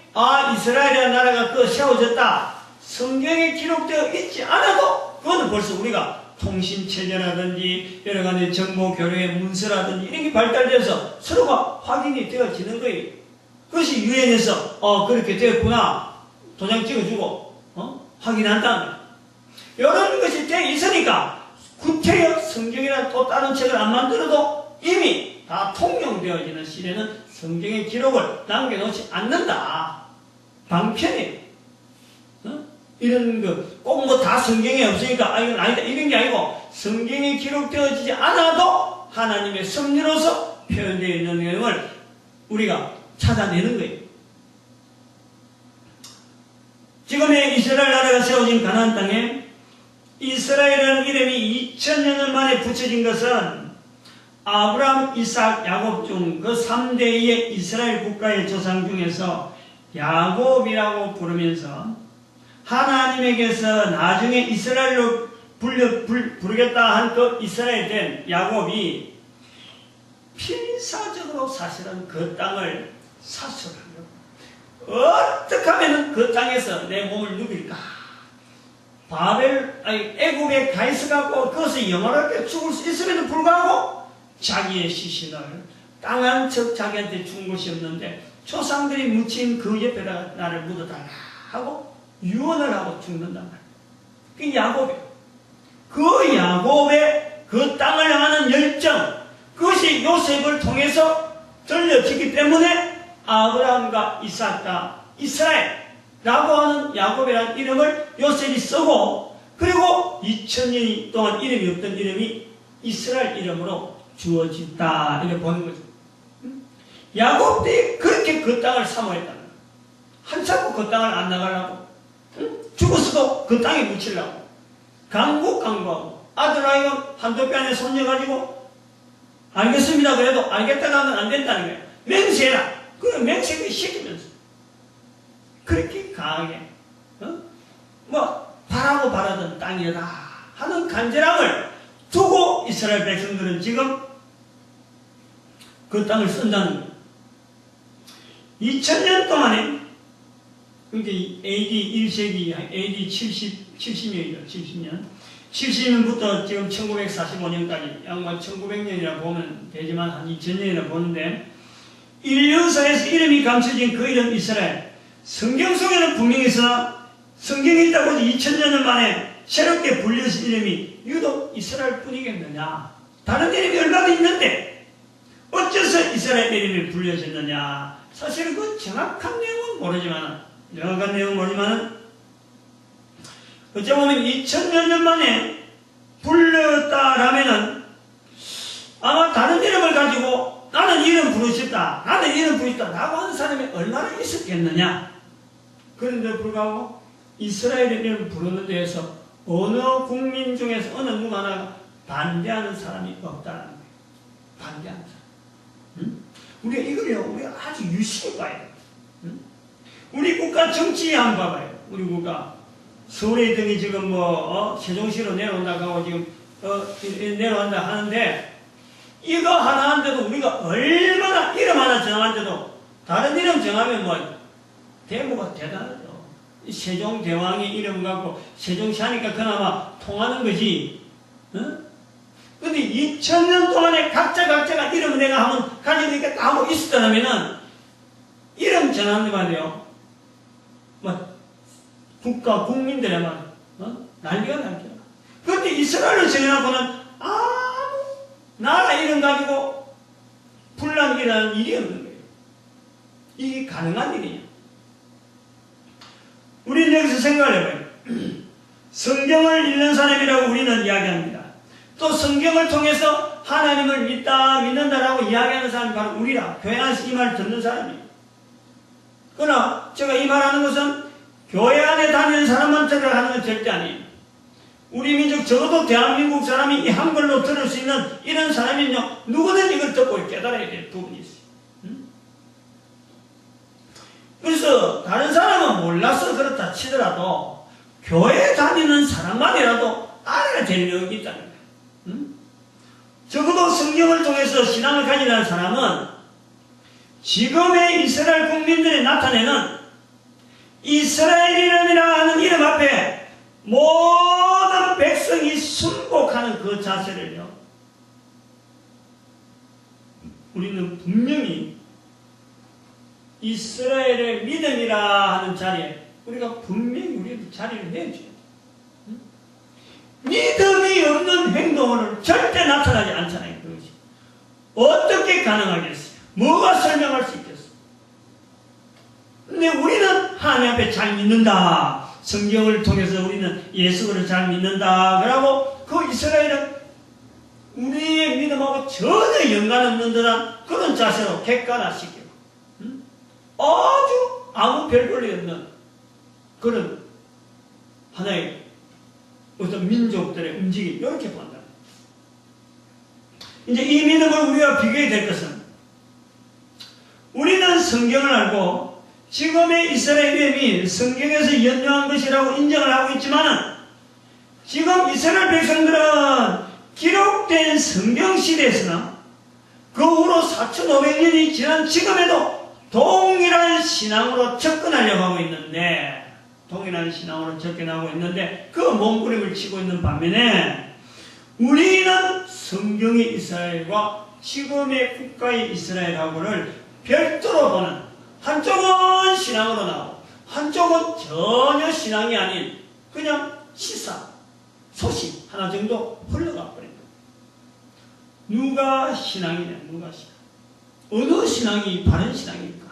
이스라엘이라는 나라가 세워졌다. 성경에 기록되어 있지 않아도 그거는 벌써 우리가 통신체제라든지 여러 가지 정보 교류의 문서라든지 이런 게 발달돼서 서로가 확인이 되어지는 거예요. 그것이 유엔에서 그렇게 되었구나 도장 찍어주고 확인한다. 이런 것이 돼 있으니까 구태여 성경이나 또 다른 책을 안 만들어도 이미 다 통용되어지는 시대는 성경의 기록을 남겨놓지 않는다. 방편이에요. 이런 꼭 다 성경에 없으니까 이건 아니다 이런 게 아니고 성경에 기록되어지지 않아도 하나님의 섭리로서 표현되어 있는 내용을 우리가 찾아내는 거예요. 지금의 이스라엘 나라가 세워진 가나안 땅에 이스라엘이라는 이름이 2000년 만에 붙여진 것은 아브라함, 이삭, 야곱 중 그 3대의 이스라엘 국가의 조상 중에서 야곱이라고 부르면서 하나님에게서 나중에 이스라엘로 부르겠다 한 그 이스라엘 된 야곱이 필사적으로 사실은 그 땅을 사수하려고 어떻게 하면 그 땅에서 내 몸을 누빌까? 애굽에 가 있어갖고 그것을 영원하게 죽을 수 있음에도 불구하고 자기의 시신을 땅 한 척 자기한테 준 것이 없는데 조상들이 묻힌 그 옆에다가 나를 묻어달라 하고 유언을 하고 죽는단 말이에요. 그게 야곱이에요. 그 야곱의 그 땅을 향하는 열정, 그것이 요셉을 통해서 들려지기 때문에 아브라함과 이삭과 이스라엘라고 하는 야곱이라는 이름을 요셉이 쓰고 그리고 2000년 동안 이름이 없던 이름이 이스라엘 이름으로 주어진다 이렇게 보는 거죠. 야곱이 그렇게 그 땅을 사모했다는 거예요. 한참도 그 땅을 안 나가려고 죽었어도 그 땅에 묻히려고 강구하고 아들 아이가 한두 뺨에 손녀가지고 알겠습니다 그래도 알겠다고 하면 안 된다는 거예요. 맹세해라. 그래 맹세를 시키면서 그렇게 강하게 바라고 바라던 땅이다 하는 간절함을 두고 이스라엘 백성들은 지금 그 땅을 쓴다는 거예요. 2000년 동안에 그러니까 AD 1세기, AD 70년이죠. 70년부터 지금 1945년까지 약 1900년이라 보면 되지만 한 2000년이라 보는데 인류사에서 이름이 감춰진 그 이름 이스라엘 성경 속에는 분명히 있으나 성경에 있다고 해서 2000년을 만에 새롭게 불려진 이름이 유독 이스라엘 뿐이겠느냐. 다른 이름이 얼마나 있는데 어째서 이스라엘 이름이 불려졌느냐. 사실은 그 정확한 내용은 모르지만 정확한 내용은 모르지만 어쩌면 2000여 년 만에 불렀다라면은 아마 다른 이름을 가지고 나는 이름 부르셨다, 나는 이름 부르셨다 라고 하는 사람이 얼마나 있었겠느냐. 그런데 불구하고 이스라엘의 이름을 부르는 데에서 어느 국민 중에서 어느 누구 하나가 반대하는 사람이 없다는 거예요. 반대하는 사람. 응? 우리가 이걸요, 우리가 아주 유심히 봐야 돼요. 응? 우리 국가 정치 한번 봐봐요. 우리 국가. 서울에 있더니 지금 세종시로 내려온다고 하고 지금, 내려온다 하는데, 이거 하나 하는데도 우리가 얼마나 이름 하나 정하는데도 다른 이름 정하면 대모가 대단하죠. 세종대왕의 이름 갖고 세종시 하니까 그나마 통하는 거지. 응? 근데 2000년 동안에 각자가 이름을 내가 한번 가지고 있겠다 하고 있었다면은 이름 정하는 데 말이에요. 국가, 국민들의 말, 난리가. 그런데 이스라엘을 정해놓고는 아무 나라 이름 가지고 분란이라는 일이 없는 거예요. 이게 가능한 일이냐? 우리는 여기서 생각을 해봐요. 성경을 읽는 사람이라고 우리는 이야기합니다. 또 성경을 통해서 하나님을 믿는다라고 이야기하는 사람이 바로 우리라. 교회 안에서 이 말을 듣는 사람이에요. 그러나 제가 이 말하는 것은 교회 안에 다니는 사람만 들으라는 건 절대 아니에요. 우리 민족, 적어도 대한민국 사람이 이 한글로 들을 수 있는 이런 사람은요, 누구든 이걸 듣고 깨달아야 될 부분이 있어요. 그래서 다른 사람은 몰라서 그렇다 치더라도 교회 다니는 사람만이라도 알아야 될 내용이 있다는 거예요. 적어도 성경을 통해서 신앙을 가지는 사람은 지금의 이스라엘 국민들이 나타내는 이스라엘 이름이라 하는 이름 앞에 모든 백성이 순복하는 그 자세를요, 우리는 분명히 이스라엘의 믿음이라 하는 자리에 우리가 분명히 우리도 자리를 내줘야 돼요. 믿음이 없는 행동은 절대 나타나지 않잖아요. 그것이 어떻게 가능하겠어요? 뭐가 설명할 수 있겠어요? 근데 우리는 하나님 앞에 잘 믿는다, 성경을 통해서 우리는 예수를 잘 믿는다 그러고 그 이스라엘은 우리의 믿음하고 전혀 연관없는 듯한 그런 자세로 객관화시키고 아주 아무 별볼이 없는 그런 하나의 어떤 민족들의 움직임, 이렇게 본다. 이제 이 믿음을 우리가 비교해야 될 것은, 우리는 성경을 알고 지금의 이스라엘 이름이 성경에서 연유한 것이라고 인정을 하고 있지만은, 지금 이스라엘 백성들은 기록된 성경 시대에서나 그 후로 4500년이 지난 지금에도 동일한 신앙으로 접근하려고 하고 있는데, 그 몸부림을 치고 있는 반면에 우리는 성경의 이스라엘과 지금의 국가의 이스라엘하고를 별도로 보는, 한쪽은 신앙으로 나오고 한쪽은 전혀 신앙이 아닌 그냥 시사, 소식 하나 정도 흘러가 버립니다. 누가 신앙이냐, 누가 신앙. 어느 신앙이 바른 신앙입니까?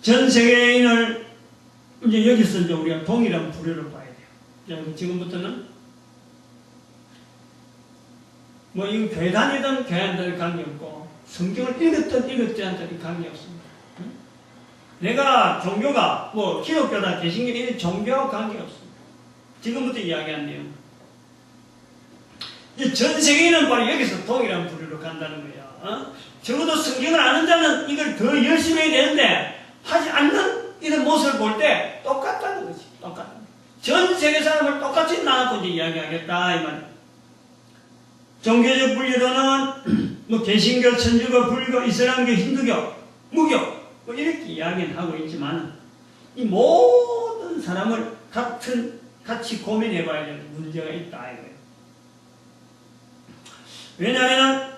전 세계인을 이제 여기서 이제 우리가 동일한 부류를 봐야 돼요. 지금부터는 이건 교회 다니든 교회 안 다니든 관계없고, 성경을 읽었든 읽었지 않든 관계없습니다. 내가 종교가 기독교다 개신교 이런 종교와 관계없습니다. 지금부터 이야기한 내용. 이제 전 세계인은 바로 여기서 동일한 부류로 간다는 거예요. 적어도 성경을 아는 자는 이걸 더 열심히 해야 되는데 하지 않는 이런 모습을 볼 때 똑같다는 거지. 전 세계 사람을 똑같이 나눠서 이제 이야기하겠다 이 말이에요. 종교적 분류로는 개신교, 천주교, 불교, 이슬람교, 힌두교, 무교 이렇게 이야기는 하고 있지만, 이 모든 사람을 같이 고민해봐야 되는 문제가 있다 이거예요. 왜냐하면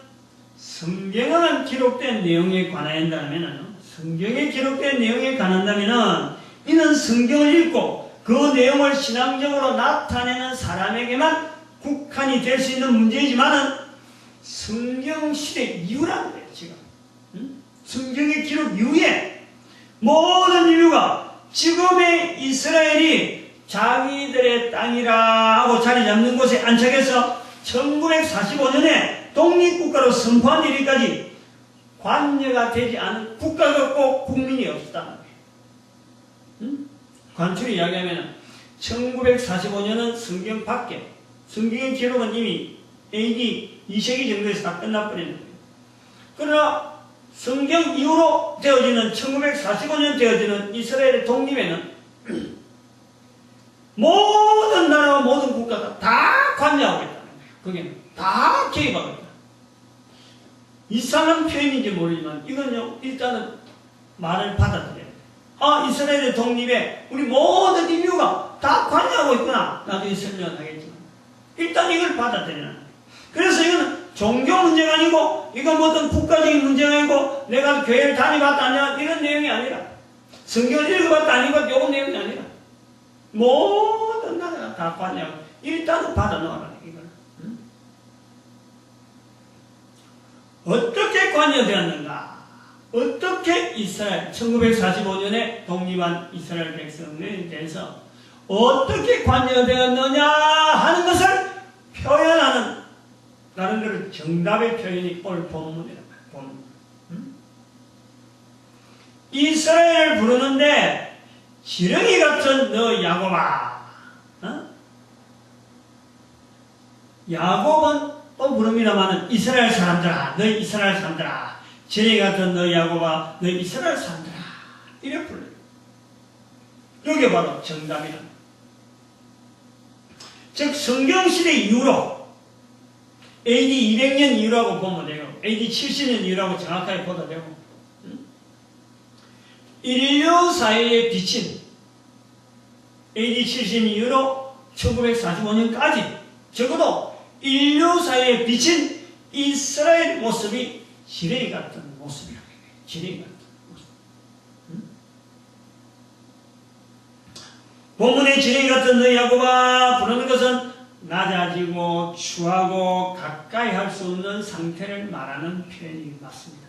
성경은 기록된 내용에 관한다면, 성경에 기록된 내용에 관한다면 이는 성경을 읽고 그 내용을 신앙적으로 나타내는 사람에게만 국한이 될 수 있는 문제이지만은 성경 시대 이후라는 거예요. 지금 성경의 기록 이후에 모든 인류가 지금의 이스라엘이 자기들의 땅이라 하고 자리 잡는 곳에 안착해서 1945년에 독립국가로 선포한 이르기까지 관여가 되지 않은 국가가 꼭 국민이 없었다는 거예요. 응? 관철이 이야기하면 1945년은 성경 밖에, 성경의 기록은 이미 AD 2세기 정도에서 다 끝나버리는 거예요. 그러나 성경 이후로 되어지는 1945년 되어지는 이스라엘의 독립에는 모든 나라와 모든 국가가 다 관여하고 있다는 거예요. 거기는 다 개입하고 있다. 이상한 표현인지 모르지만 이건요, 일단은 말을 받아들여야 돼요. 아, 이스라엘의 독립에 우리 모든 인류가 다 관여하고 있구나. 나중에 설명하겠지만 일단 이걸 받아들여야 돼요. 그래서 이거는 종교 문제가 아니고 이건 어떤 국가적인 문제가 아니고 내가 교회를 다녀봤다 아니야 이런 내용이 아니라 성경을 읽어봤다 아니고 이런 내용이 아니라 모든 나라가 다 관여하고 일단은 받아놓아라 이걸. 응? 어떻게 관여되었는가? 어떻게 이스라엘 1945년에 독립한 이스라엘 백성에 대해서 어떻게 관여되었느냐 하는 것을 표현하는 나름대로 정답의 표현이 오늘 본문이란 말이에요. 이스라엘을 부르는데 지렁이 같은 너 야곱아. 야곱은 또 부릅니다마는 이스라엘 사람들아, 너희 이스라엘 사람들아, 지렁이 같은 너 야곱아, 너희 이스라엘 사람들아. 이렇게 불러요. 이게 바로 정답이란 말이에요. 즉 성경시대 이후로 AD 200년 이후라고 보면 되고 AD 70년 이후라고 정확하게 보도 되고 인류 사회에 비친 AD 70년 이후로 1945년까지 적어도 인류 사회에 비친 이스라엘 모습이 지렁이 같은 모습이라고 해요. 지렁이 같은 모습. 본문의 지렁이 같은 너 야곱아 부르는 것은 낮아지고 추하고 가까이 할 수 없는 상태를 말하는 표현이 맞습니다.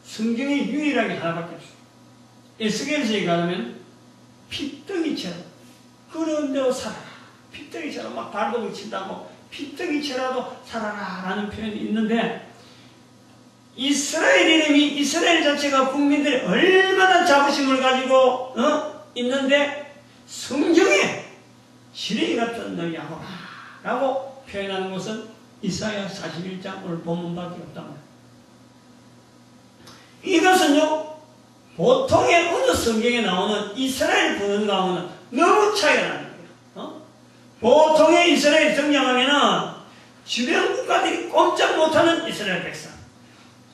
성경이 유일하게 하나밖에 없어요. 에스겔서에 가면 피덩이처럼 그런 데로 살아라. 피덩이처럼 막 발버둥 친다고 피덩이처럼도 살아라 라는 표현이 있는데 이스라엘 이름이 이스라엘 자체가 국민들이 얼마나 자부심을 가지고 있는데 성경에 지렁이 같은 너 야곱아 라고 표현하는 것은 이사야 41장 오늘 본문밖에 없단 말이에요. 이것은요 보통의 어느 성경에 나오는 이스라엘 부르는 가운데는 너무 차이가 나는 거예요. 보통의 이스라엘 등장하면은 주변 국가들이 꼼짝 못하는 이스라엘 백성.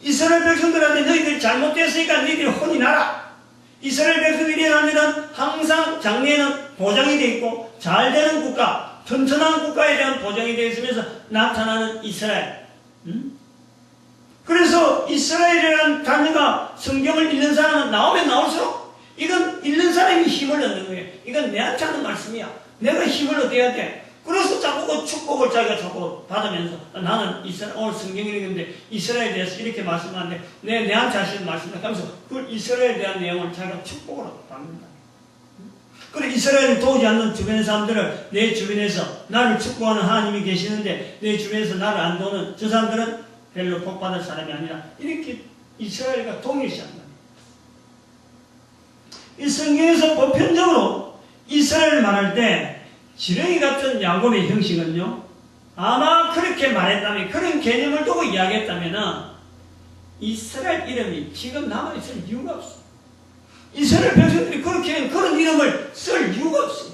이스라엘 백성들한테 너희들 잘못됐으니까 너희들이 혼이 나라. 이스라엘 백성들이 하면은 항상 장래에는 보장이 되어 있고 잘 되는 국가, 튼튼한 국가에 대한 보장이 되어 있으면서 나타나는 이스라엘. 그래서 이스라엘이라는 단어가 성경을 읽는 사람은 나오면 나올수록 이건 읽는 사람이 힘을 얻는 거예요. 이건 내한테 하는 말씀이야. 내가 힘을 얻어야 돼. 그래서 자꾸 그 축복을 자기가 자꾸 받으면서 나는 오늘 성경을 읽는데 이스라엘에 대해서 이렇게 말씀하는데 내한테 하시는 말씀이다 하면서 그 이스라엘에 대한 내용을 자기가 축복을 받는다. 그래 이스라엘을 도우지 않는 주변의 사람들을 내 주변에서 나를 축복하는 하나님이 계시는데 내 주변에서 나를 안 도우는 저 사람들은 별로 복받을 사람이 아니라 이렇게 이스라엘과 동일시한다. 이 성경에서 보편적으로 이스라엘을 말할 때 지렁이 같은 야곱의 형식은요 아마 그렇게 말했다면 그런 개념을 두고 이야기했다면 이스라엘 이름이 지금 남아있을 이유가 없어. 이스라엘 백성들이 그렇게 그런 이름을 쓸 이유가 없어요.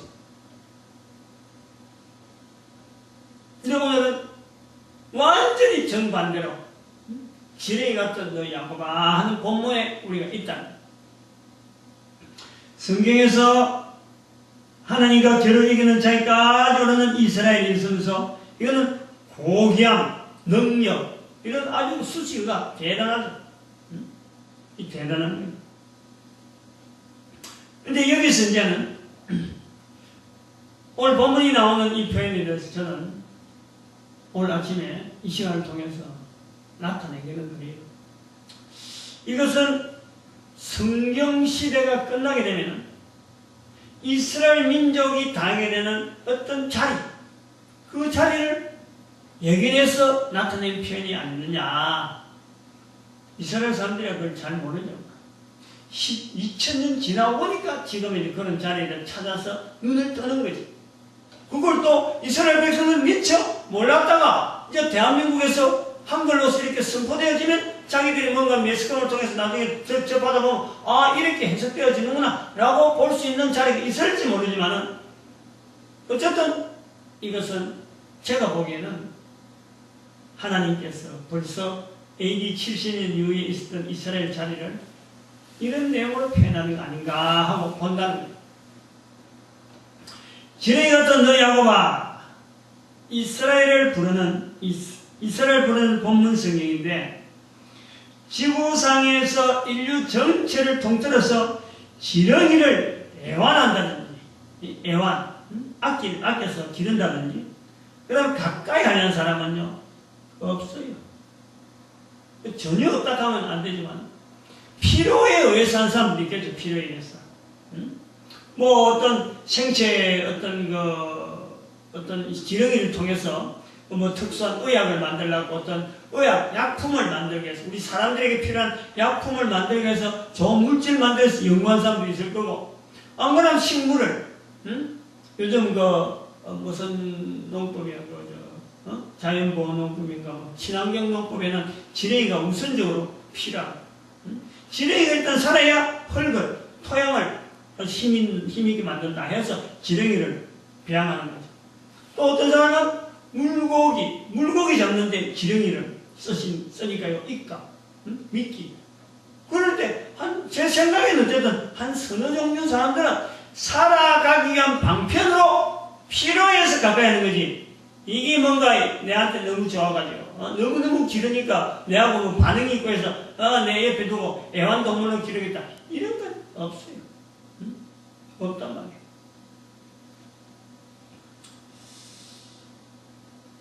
근데 오늘은 완전히 정반대로 지렁이 같은 너 야곱아 하는 본문에 우리가 있다. 성경에서 하나님과 결을 이기는 자기까지 오르는 이스라엘이 있으면서 이거는 고귀함, 능력 이런 아주 수치가 대단하죠. 이 대단한 거예요. 근데 여기서 이제는 오늘 본문이 나오는 이 표현에 대해서 저는 오늘 아침에 이 시간을 통해서 나타내기는 그래요. 이것은 성경 시대가 끝나게 되면 이스라엘 민족이 당하게 되는 어떤 자리, 그 자리를 예견해서 나타낸 표현이 아니느냐. 이스라엘 사람들이 그걸 잘 모르죠. 2000년 지나고 보니까 지금 이제 그런 자리를 찾아서 눈을 뜨는 거지. 그걸 또 이스라엘 백성들 미처 몰랐다가 이제 대한민국에서 한글로서 이렇게 선포되어지면 자기들이 뭔가 매스컴을 통해서 나중에 접하다 보면 아, 이렇게 해석되어지는구나 라고 볼 수 있는 자리가 있을지 모르지만은 어쨌든 이것은 제가 보기에는 하나님께서 벌써 AD 70년 이후에 있었던 이스라엘 자리를 이런 내용으로 표현하는 거 아닌가 하고 본다는 거예요. 지렁이 같은 너 야곱아, 이스라엘 부르는 본문 성경인데 지구상에서 인류 전체를 통틀어서 지렁이를 애완한다든지, 애완, 아껴서 기른다든지, 그 다음 가까이 하는 사람은요, 없어요. 전혀 없다 하면 안 되지만, 필요에 의해서 하는 사람도 있겠죠, 필요에 의해서. 뭐 어떤 생체의 어떤 지렁이를 통해서 뭐 특수한 의약을 만들려고 어떤 의약, 약품을 만들기 위해서, 우리 사람들에게 필요한 약품을 만들기 위해서 좋은 물질 만들기 위해서 연구한 사람도 있을 거고, 안 그러면 식물을, 요즘 무슨 농법이야, 자연보호농법인가, 친환경 농법에는 지렁이가 우선적으로 필요하고, 지렁이가 일단 살아야 흙을, 토양을 힘있게 만든다 해서 지렁이를 배양하는 거죠. 또 어떤 사람은 물고기 잡는데 지렁이를 쓰니까요, 이까, 미끼. 그럴 때, 제 생각에는 어쨌든 한 서너 종류 사람들은 살아가기 위한 방편으로 필요해서 가까이 하는 거지. 이게 뭔가 내한테 너무 좋아가지고, 너무너무 기르니까 내하고 뭐 반응이 있고 해서, 내 옆에 두고 애완동물로 기르겠다. 이런 건 없어요. 없단 말이에요.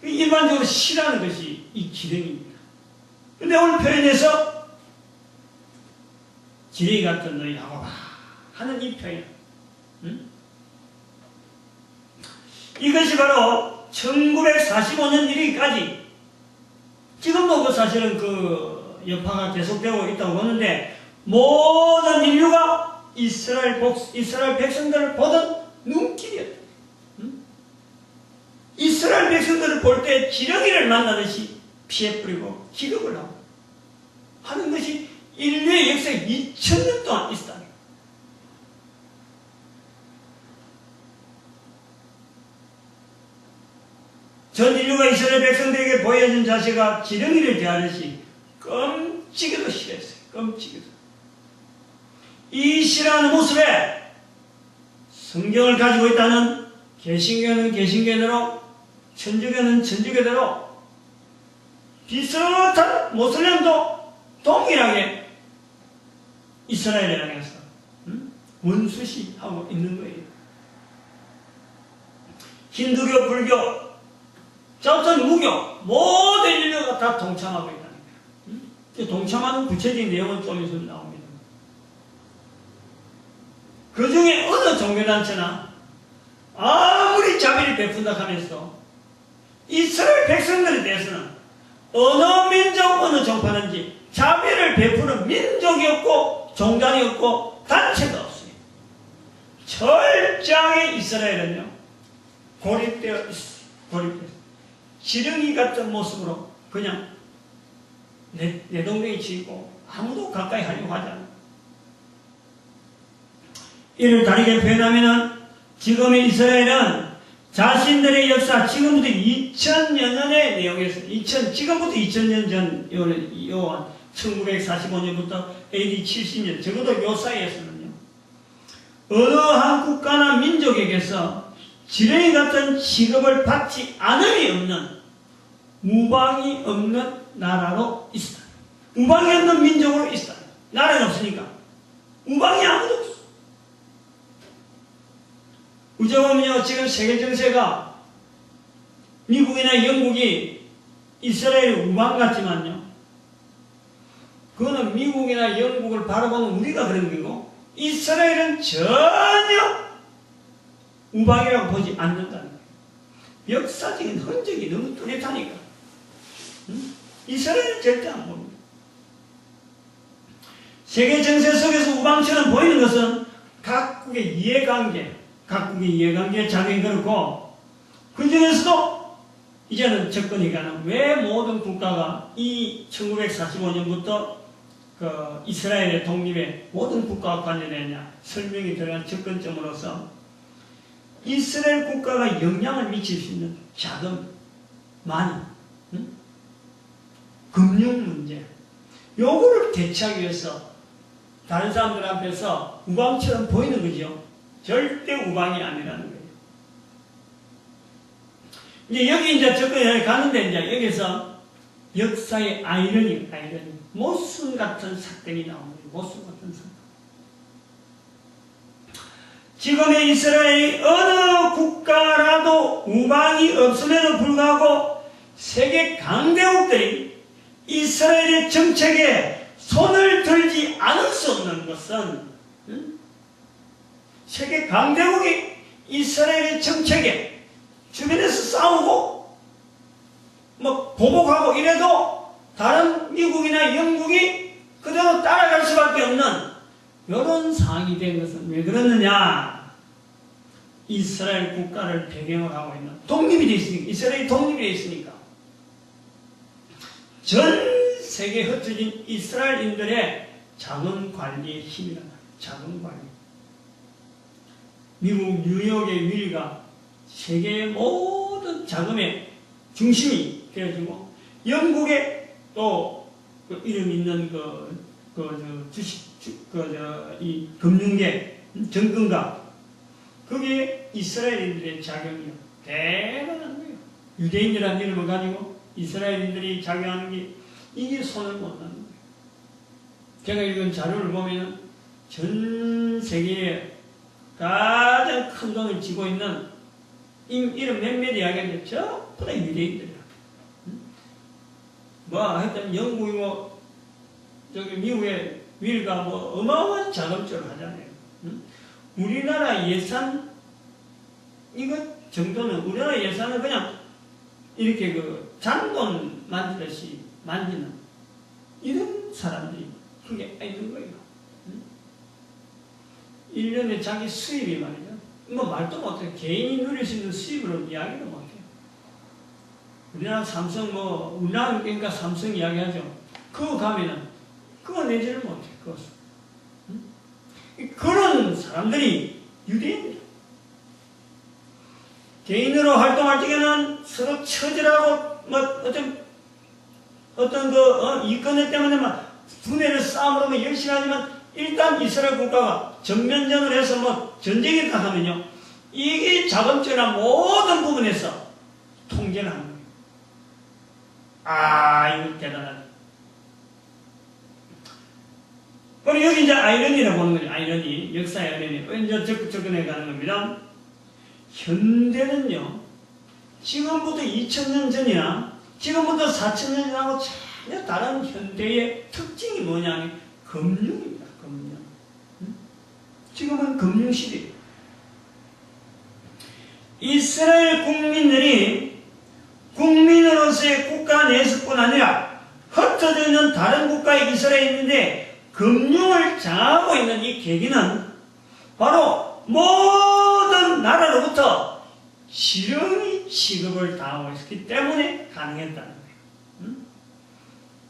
일반적으로 싫어하는 것이 이 지렁이입니다. 근데 오늘 표현에서 지렁이 같은 너희 야곱아 하는 이 표현, 이것이 바로 1945년 이르기까지 지금도 사실은 여파가 계속되고 있다고 보는데, 모든 인류가 이스라엘 백성들을 보던 눈길이었다. 이스라엘 백성들을 볼 때 지렁이를 만나듯이 피해 뿌리고 기겁을 하고 하는 것이 인류의 역사에 2000년 동안 있었다. 전 인류가 이스라엘 백성들에게 보여준 자세가 지렁이를 대하듯이 끔찍이도 싫어했어요. 끔찍이도. 이 싫어하는 모습에 성경을 가지고 있다는 개신교는 개신교대로, 천주교는 천주교대로 비슷한 모슬렘도 동일하게 이스라엘에 향해서 원수시하고 있는 거예요. 힌두교, 불교, 자우선, 무교, 모든 인류가 다 동참하고 있다는 거예요. 동참하는 구체적인 내용은 좀 있으면 나옵니다. 그 중에 어느 종교단체나 아무리 자비를 베푼다 하면서 이스라엘 백성들에 대해서는 어느 민족, 어느 종파는지 자비를 베푸는 민족이 없고 종단이 없고 단체가 없어요. 철저하게 이스라엘은요, 고립되어 있어요. 고립되어. 지렁이 같은 모습으로 그냥 내 동생이 지고 아무도 가까이 하려고 하지 않아요. 이를 다르게 표현하면은 지금의 이스라엘은 자신들의 역사, 지금부터 2000여 년의 내용에서, 지금부터 2000년 전, 1945년부터 AD 70년, 적어도 요 사이에서는요, 어느 한 국가나 민족에게서 지렁이 같은 취급을 받지 않음이 없는, 우방이 없는 나라로 있었다. 우방이 없는 민족으로 있었다. 나라는 없으니까. 우방이 아무도 없어. 우정하면요, 지금 세계 정세가 미국이나 영국이 이스라엘 우방 같지만요, 그거는 미국이나 영국을 바라보는 우리가 그런 거고, 이스라엘은 전혀 우방이라고 보지 않는다는 거예요. 역사적인 흔적이 너무 뚜렷하니까. 이스라엘은 절대 안 봅니다. 세계 정세 속에서 우방처럼 보이는 것은 각국의 이해관계의 작용이 그렇고, 그 중에서도 이제는 접근이 가는, 왜 모든 국가가 이 1945년부터 그 이스라엘의 독립에 모든 국가와 관련했냐 설명이 들어간 접근점으로서 이스라엘 국가가 영향을 미칠 수 있는 자금, 많이, 금융 문제, 요거를 대체하기 위해서 다른 사람들 앞에서 우방처럼 보이는 거죠. 절대 우방이 아니라는 거예요. 이제 여기 이제 접근해 가는데 이제 여기서 역사의 아이러니, 모순 같은 사건이 나오는 거예요. 모순 같은 사건. 지금의 이스라엘이 어느 국가라도 우방이 없음에도 불구하고 세계 강대국들이 이스라엘의 정책에 손을 들지 않을 수 없는 것은, 세계 강대국이 이스라엘의 정책에 주변에서 싸우고 뭐 보복하고 이래도 다른 미국이나 영국이 그대로 따라갈 수밖에 없는 이런 상황이 된 것은 왜 그러느냐? 이스라엘 국가를 배경으로 하고 있는, 독립이 되어 있으니까, 이스라엘이 독립이 되어 있으니까 전 세계에 흩어진 이스라엘인들의 자금 관리의 힘이란 말이에요. 자금 관리. 미국 뉴욕의 윌가 세계의 모든 자금의 중심이 되어지고, 영국의 또 그 이름 있는 이 금융계, 정권가, 그게 이스라엘인들의 작용이요. 대단한 거예요. 유대인이라는 이름을 가지고 이스라엘인들이 작용하는 게 이게 손을 못 넣는 거예요. 제가 읽은 자료를 보면 전 세계에 가장 큰 돈을 쥐고 있는 이름 몇몇 이야기하는데 전부 다 유대인들이야. 하여튼 영국이고 저기 미국의 윌가 어마어마한 자금줄을 하잖아요. 우리나라 예산 이것 정도는, 우리나라 예산은 그냥 이렇게 그 잔돈 만지듯이 만지는 이런 사람들이 그게 있는 거예요. 1년에 자기 수입이 말이죠. 말도 못해. 개인이 누릴 수 있는 수입으로 이야기도 못해요. 우리나라 삼성 우리나라 그러니까 삼성 이야기하죠. 그거 가면은 그거 내지를 못해. 그것을. 그런 사람들이 유대인들. 개인으로 활동할 적에는 서로 처질하고 이권에 때문에 두뇌를 싸움으로 열심히 하지만, 일단 이스라엘 국가가 전면전을 해서 전쟁이 다 하면요, 이게 자금줄이나 모든 부분에서 통제를 하는 거예요. 이거 대단하다. 그리고 여기 이제 아이러니라고 보는 거죠. 아이러니, 역사의 아이러니. 이제 접근해 가는 겁니다. 현대는요, 지금부터 2000년 전이나 지금부터 4000년 전하고 전혀 다른 현대의 특징이 뭐냐면 금융입니다. 금융. 지금은 금융시대예요. 이스라엘 국민들이 국민으로서의 국가 내에서뿐 아니라 흩어져 있는 다른 국가의 이스라엘에 있는데 금융을 장악하고 있는 이 계기는 바로 모든 나라로부터 지령이 취급을 당하고 있었기 때문에 가능했다는 거예요.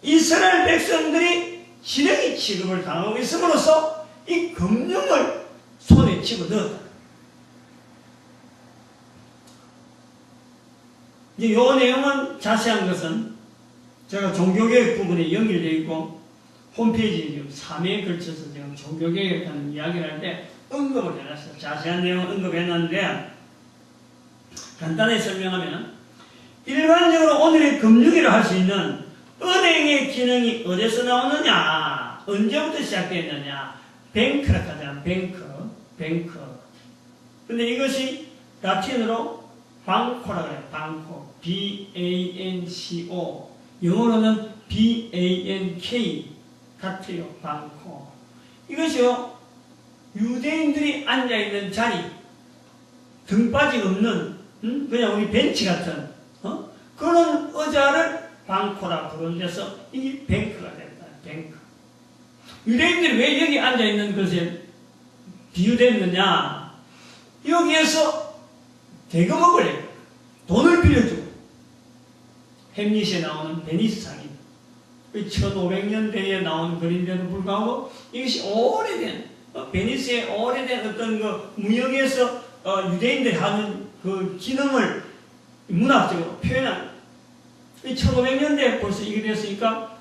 이스라엘 백성들이 지령이 취급을 당하고 있음으로써 이 금융을 손에 집어넣었다. 이제 요 내용은 자세한 것은 제가 종교개혁 부분에 연결되어 있고, 홈페이지에 지금 3회에 걸쳐서 지금 종교개혁하는 이야기를 할 때 언급을 해놨어요. 자세한 내용은 언급했는데, 간단히 설명하면, 일반적으로 오늘의 금융이라 할 수 있는 은행의 기능이 어디서 나오느냐, 언제부터 시작됐느냐, 뱅크라고 하잖아. 뱅크. 근데 이것이 라틴어로 방코라고 해요. 방코. B-A-N-C-O. 영어로는 B-A-N-K. 같아요. 많고. 이것이요, 유대인들이 앉아있는 자리, 등받이 없는, 그냥 우리 벤치 같은, 그런 의자를 방코라 부른 데서 이게 뱅크가 된다. 뱅크. 유대인들이 왜 여기 앉아있는 것에 비유됐느냐? 여기에서 대금업을 해요. 돈을 빌려주고. 햄릿에 나오는 베니스 상인. 1500년대에 나온 그림에도 불구하고 이것이 오래된, 베니스의 오래된 어떤 그 무역에서 유대인들이 하는 그 기능을 문학적으로 표현한 1500년대에 벌써 이게 됐으니까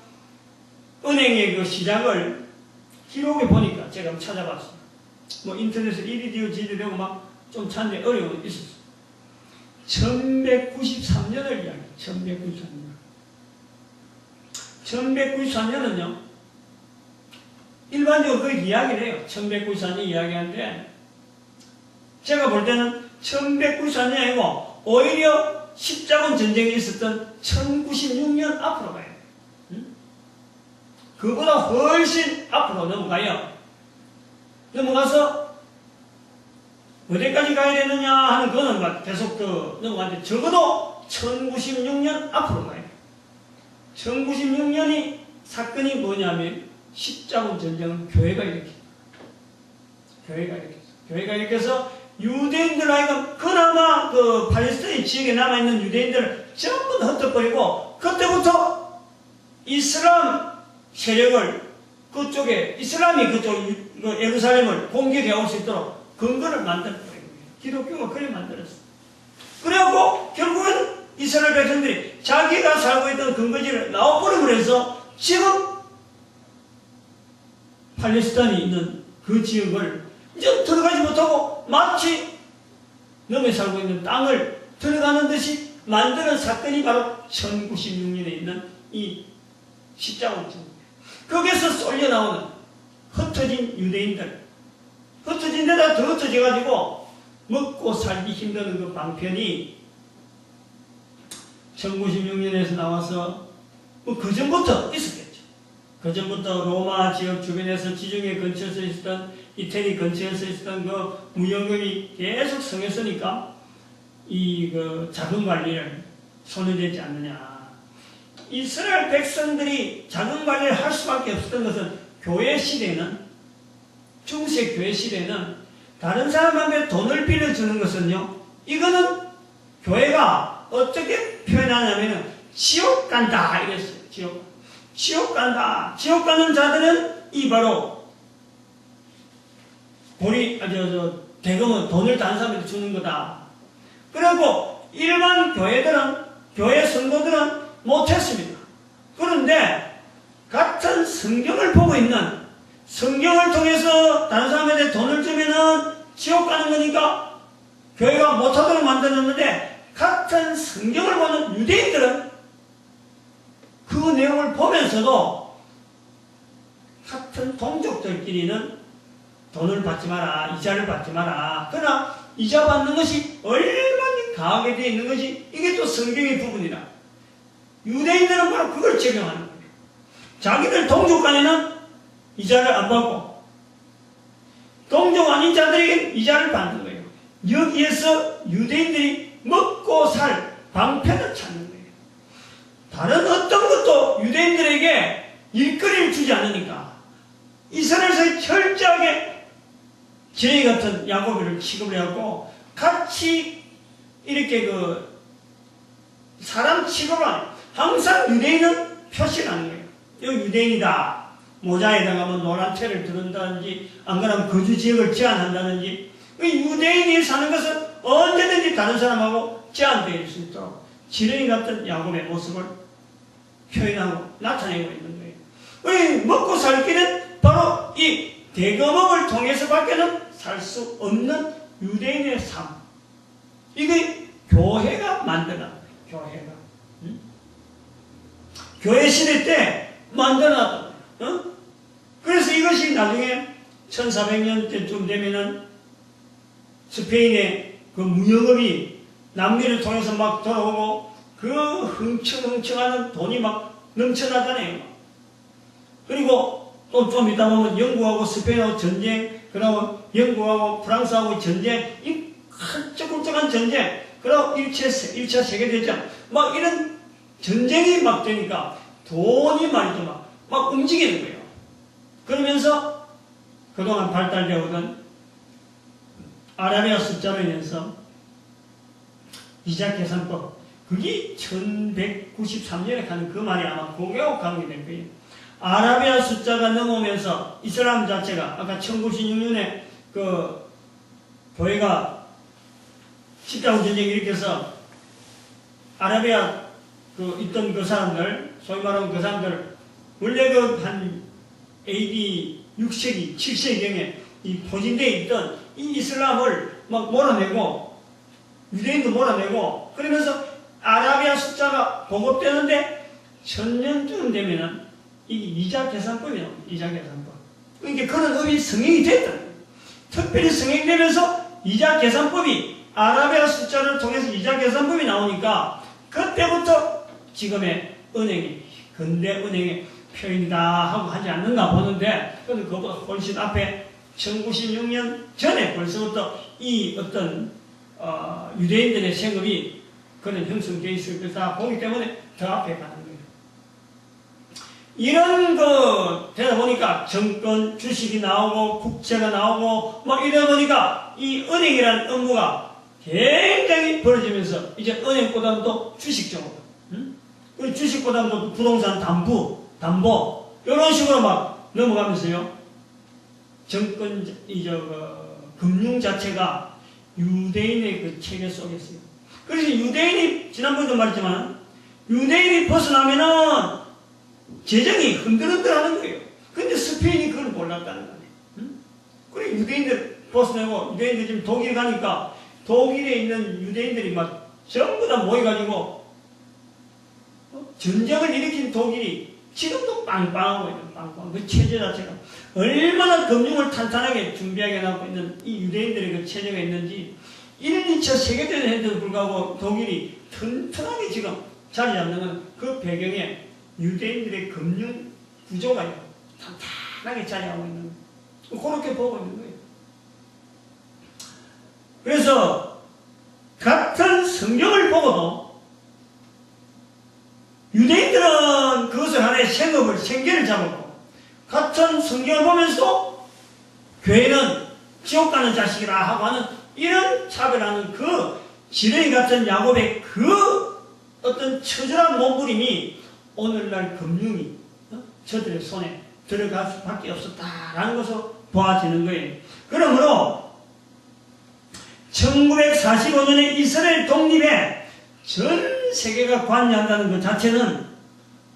은행의 그 시작을 기록에 보니까 제가 한번 찾아봤어요. 뭐 인터넷에 이리디오 지리되고 막 좀 찾는데 어려움이 있었어요. 1193년을 이야기해요. 1193년은요, 일반적으로 그 이야기를 해요. 1194년 이야기하는데, 제가 볼 때는 1194년이 아니고, 오히려 십자군 전쟁이 있었던 1096년 앞으로 가요. 그보다 훨씬 앞으로 넘어가요. 넘어가서, 어디까지 가야 되느냐 하는 거는 계속 넘어가는데, 적어도 1096년 앞으로 가요. 1096년이 사건이 뭐냐면 십자군 전쟁을 교회가 일으킵니다. 교회가 일으켜서 유대인들 하여금 그나마 그 팔레스타인 지역에 남아있는 유대인들을 전부 다 흩어버리고 그때부터 이슬람 세력을 그쪽에 이슬람이 그쪽 예루살렘을 공격해 올 수 있도록 근거를 만들어버린 거예요. 기독교가 그래 만들었어요. 그래갖고 결국은 이스라엘 백성들이 자기가 살고 있던 근거지를 나와버리고 해서 지금 팔레스타인이 있는 그 지역을 이제 들어가지 못하고 마치 너에 살고 있는 땅을 들어가는 듯이 만드는 사건이 바로 1096년에 있는 이 십자군 전쟁. 거기에서 쏠려 나오는 흩어진 유대인들, 흩어진 데다 더 흩어져가지고 먹고 살기 힘드는 그 방편이 1096년에서 나와서 그 전부터 있었겠죠. 그 전부터 로마 지역 주변에서 지중해 근처에서 있었던 이태리 근처에서 있었던 그 무역업이 계속 성했으니까 이 그 자금 관리를 손에 대지 않느냐. 이스라엘 백성들이 자금 관리를 할 수밖에 없었던 것은 교회 시대는, 중세 교회 시대는 다른 사람한테 돈을 빌려주는 것은요, 이거는 교회가 어떻게 표현하냐면은 지옥 간다 이랬어요. 지옥 간다. 지옥 가는 자들은 이 바로 대금은 돈을 다른 사람한테 주는 거다. 그리고 일반 교회 성도들은 못했습니다. 그런데 같은 성경을 보고 있는, 성경을 통해서 다른 사람한테 돈을 주면은 지옥 가는 거니까 교회가 못하도록 만들었는데, 같은 성경을 보는 유대인들은 그 내용을 보면서도 같은 동족들끼리는 돈을 받지 마라, 이자를 받지 마라. 그러나 이자 받는 것이 얼마나 강하게 되어 있는 것이 이게 또 성경의 부분이다. 유대인들은 바로 그걸 적용하는 거예요. 자기들 동족 간에는 이자를 안 받고 동족 아닌 자들에게 이자를 받는 거예요. 여기에서 유대인들이 먹고 살 방편을 찾는 거예요. 다른 어떤 것도 유대인들에게 일거리를 주지 않으니까 이스라엘에서 철저하게 죄의 같은 야고비를 취급을 해갖고 같이 이렇게 사람 취급을 안 해요. 항상 유대인은 표시를 하는 거예요. 여기 유대인이다. 모자에다가 뭐 노란 테를 두른다든지 안 그러면 거주 지역을 제한한다든지, 유대인이 사는 것은 언제든지 다른 사람하고 제한되어 있을 수 있도록 지렁이 같은 야곱의 모습을 표현하고 나타내고 있는 거예요. 먹고 살 길은 바로 이 대금업을 통해서밖에는 살 수 없는 유대인의 삶. 이게 교회가 만들어놨다. 교회가. 교회 시대 때 만들어놨다. 그래서 이것이 나중에 1400년대쯤 되면은 스페인의 그 무역업이 남미를 통해서 막 돌아오고 그 흥청흥청하는 돈이 막 넘쳐나잖아요. 그리고 또 좀 이따 보면 영국하고 스페인하고 전쟁, 그리고 영국하고 프랑스하고 전쟁, 이 훌쩍훌쩍한 전쟁, 그리고 1차 세계대전, 막 이런 전쟁이 막 되니까 돈이 많이 막 움직이는 거예요. 그러면서 그동안 발달되어 오던 아라비아 숫자로 인해서 이자 계산법, 그게 1193년에 가는 그 말이 아마 그거하고 관계된 거예요. 아라비아 숫자가 넘어오면서 이슬람 자체가 아까 1996년에 그 교회가 십자군 전쟁을 일으켜서 아라비아 그 있던 그 사람들, 소위 말하는 그 사람들, 원래 그 한 AD 6세기, 7세기경에 이 포진되어 있던 이 이슬람을 막 몰아내고, 유대인도 몰아내고, 그러면서 아라비아 숫자가 보급되는데, 1000년쯤 되면은, 이게 이자 계산법이 나옵니다. 이자 계산법. 그러니까 그런 법이 성행이 됐다. 특별히 성행되면서 이자 계산법이 아라비아 숫자를 통해서 이자 계산법이 나오니까, 그때부터 지금의 은행이, 근대 은행의 표현이다 하고 하지 않는가 보는데, 그런데 그것보다 훨씬 앞에 1096년 전에 벌써부터 이 어떤 유대인들의 생업이 그런 형성되어 있을 거다 보기 때문에 더 앞에 가는 거예요. 이런 거 되다 보니까 정권, 주식이 나오고 국채가 나오고 막 이러다 보니까 이 은행이라는 업무가 굉장히 벌어지면서 이제 은행보다는 또 주식 쪽으로, 주식보다는 또 부동산 담보 이런 식으로 막 넘어가면서요. 정권, 금융 자체가 유대인의 그 체계 속에 있어요. 그래서 유대인이, 지난번에도 말했지만, 유대인이 벗어나면은 재정이 흔들흔들 하는 거예요. 근데 스페인이 그걸 몰랐다는 거네. 그래, 유대인들 벗어나고, 유대인들 지금 독일 가니까, 독일에 있는 유대인들이 막 전부 다 모여가지고, 전쟁을 일으킨 독일이 지금도 빵빵하고 있는 빵빵. 그 체제 자체가 얼마나 금융을 탄탄하게 준비하게 해놓고 있는 이 유대인들의 그 체제가 있는지 1, 2차 세계대전에도 불구하고 독일이 튼튼하게 지금 자리 잡는 건 그 배경에 유대인들의 금융 구조가 탄탄하게 자리하고 있는 거예요. 그렇게 보고 있는 거예요. 그래서 같은 성경을 보고도 유대인들은 그것을 하나의 생계를 잡았고, 같은 성경을 보면서 교회는 지옥 가는 자식이라 하고 하는 이런 차별하는 그 지렁이 같은 야곱의 그 어떤 처절한 몸부림이 오늘날 금융이 저들의 손에 들어갈 수밖에 없었다라는 것으로 보아지는 거예요. 그러므로 1945년에 이스라엘 독립에 전 세계가 관여한다는 것 자체는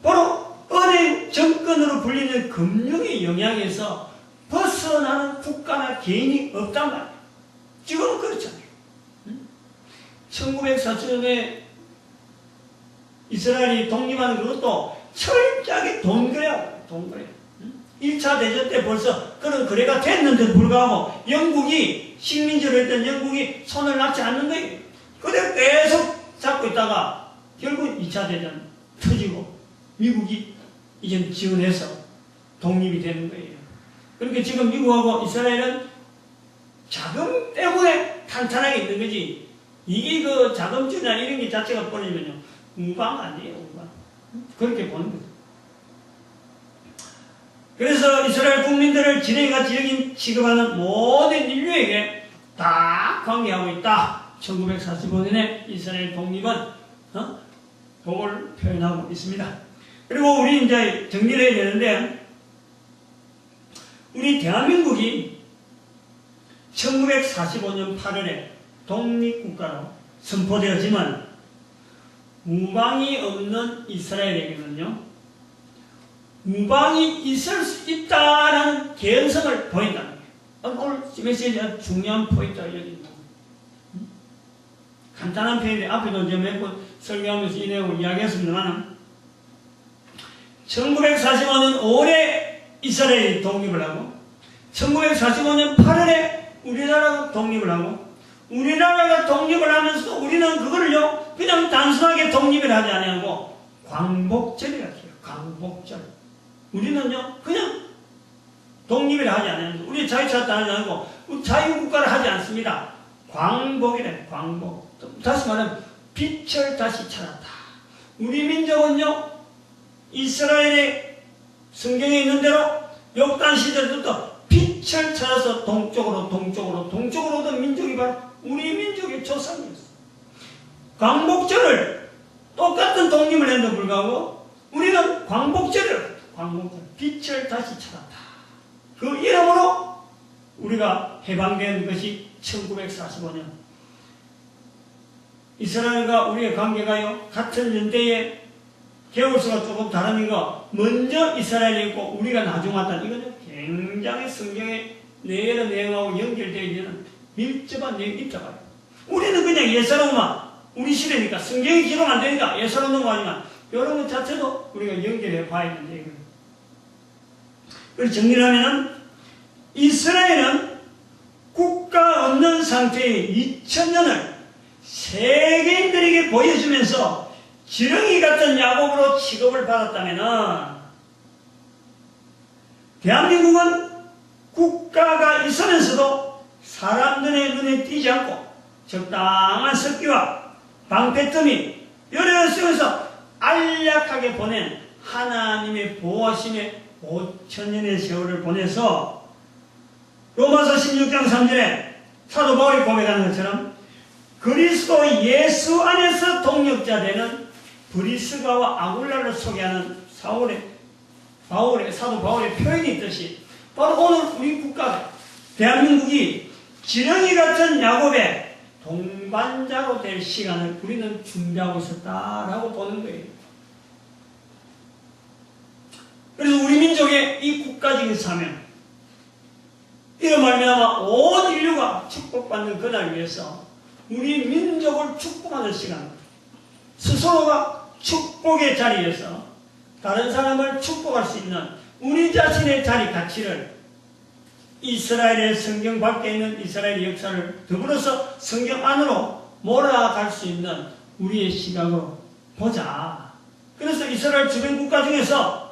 바로 은행 정권으로 불리는 금융의 영향에서 벗어나는 국가나 개인이 없단 말이에요. 지금은 그렇잖아요. 1945년에 이스라엘이 독립하는 그것도 철저하게 돈거래야. 1차 대전 때 벌써 그런 거래가 됐는데도 불구하고 영국이, 식민지로 했던 영국이 손을 놨지 않는 거예요. 그대로 계속 잡고 있다가 결국 2차 대전 터지고 미국이 이제 지원해서 독립이 되는 거예요. 그러니까 지금 미국하고 이스라엘은 자금 때문에 탄탄하게 있는 거지, 이게 그 자금주나 이런 게 자체가 벌어지면요, 우방 아니에요, 우방. 그렇게 보는 거죠. 그래서 이스라엘 국민들을 지렁이같이 여긴 취급하는 모든 인류에게 다 관계하고 있다. 1945년에 이스라엘 독립은 그걸 표현하고 있습니다. 그리고 우리 이제 정리를 해야 되는데, 우리 대한민국이 1945년 8월에 독립국가로 선포되었지만 우방이 없는 이스라엘에게는요, 우방이 있을 수 있다라는 개연성을 보인다는 거예요. 오늘 메시지의 중요한 포인트가 여기 있다. 간단한 표현인데 앞에도 이제 몇 번 설교하면서 이 내용을 이야기했습니다만, 1945년 5월에 이스라엘이 독립을 하고 1945년 8월에 우리나라가 독립을 하고, 우리나라가 독립을 하면서 우리는 그거를요 그냥 단순하게 독립을 하지 아니하고 광복절이라고 해요. 광복절. 우리는요 그냥 독립을 하지 않습니다. 우리 자유찾았다 하지 않고 자유국가를 하지 않습니다. 광복이래, 광복. 다시 말하면 빛을 다시 찾았다. 우리 민족은요, 이스라엘의 성경에 있는 대로 역단 시대부터 빛을 찾아서 동쪽으로 오던 민족이 바로 우리 민족의 조상이었어요. 광복절을 똑같은 독립을 했는데 불구하고 우리는 광복절, 빛을 다시 찾았다. 그 이름으로 우리가 해방된 것이 1945년. 이스라엘과 우리의 관계가요, 같은 연대에 개월수가 조금 다른 거, 먼저 이스라엘이 있고 우리가 나중 왔다는 이거는 굉장히 성경의 내용하고 연결되어 있는 밀접한 내용이 있다고요. 우리는 그냥 예사로만, 우리 시대니까 성경이 기록 안 되니까 예사로 넘어가지만 이런 것 자체도 우리가 연결해 봐야 되는데 이거는. 그래서 정리를 하면은 이스라엘은 국가 없는 상태의 2000년을 세계인들에게 보여주면서 지렁이 같은 야곱으로 취급을 받았다면은 대한민국은 국가가 있으면서도 사람들의 눈에 띄지 않고 적당한 습기와 방패틈이 여러 속에서 안락하게 보낸 하나님의 보호하심의 5000년의 세월을 보내서 로마서 16장 3절에 사도 바울이 고백하는 것처럼 그리스도 예수 안에서 동력자 되는 브리스가와 아굴라를 소개하는 사도 바울의 표현이 있듯이 바로 오늘 우리 국가 대한민국이 지렁이 같은 야곱의 동반자로 될 시간을 우리는 준비하고 있었다라고 보는 거예요. 그래서 우리 민족의 이 국가적인 사명, 이로 말미암아 온 인류가 축복받는 그날 위해서 우리 민족을 축복하는 시간, 스스로가 축복의 자리에서 다른 사람을 축복할 수 있는 우리 자신의 자리 가치를 이스라엘의 성경 밖에 있는 이스라엘의 역사를 더불어서 성경 안으로 몰아갈 수 있는 우리의 시각으로 보자. 그래서 이스라엘 주변 국가 중에서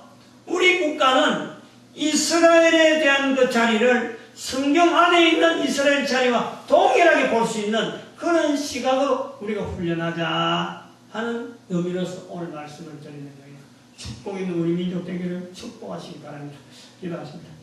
우리 국가는 이스라엘에 대한 그 자리를 성경 안에 있는 이스라엘 자리와 동일하게 볼 수 있는 그런 시각으로 우리가 훈련하자 하는 의미로서 오늘 말씀을 드리는 거예요. 축복 있는 우리 민족 되기를 축복하시기 바랍니다. 기도하십니다.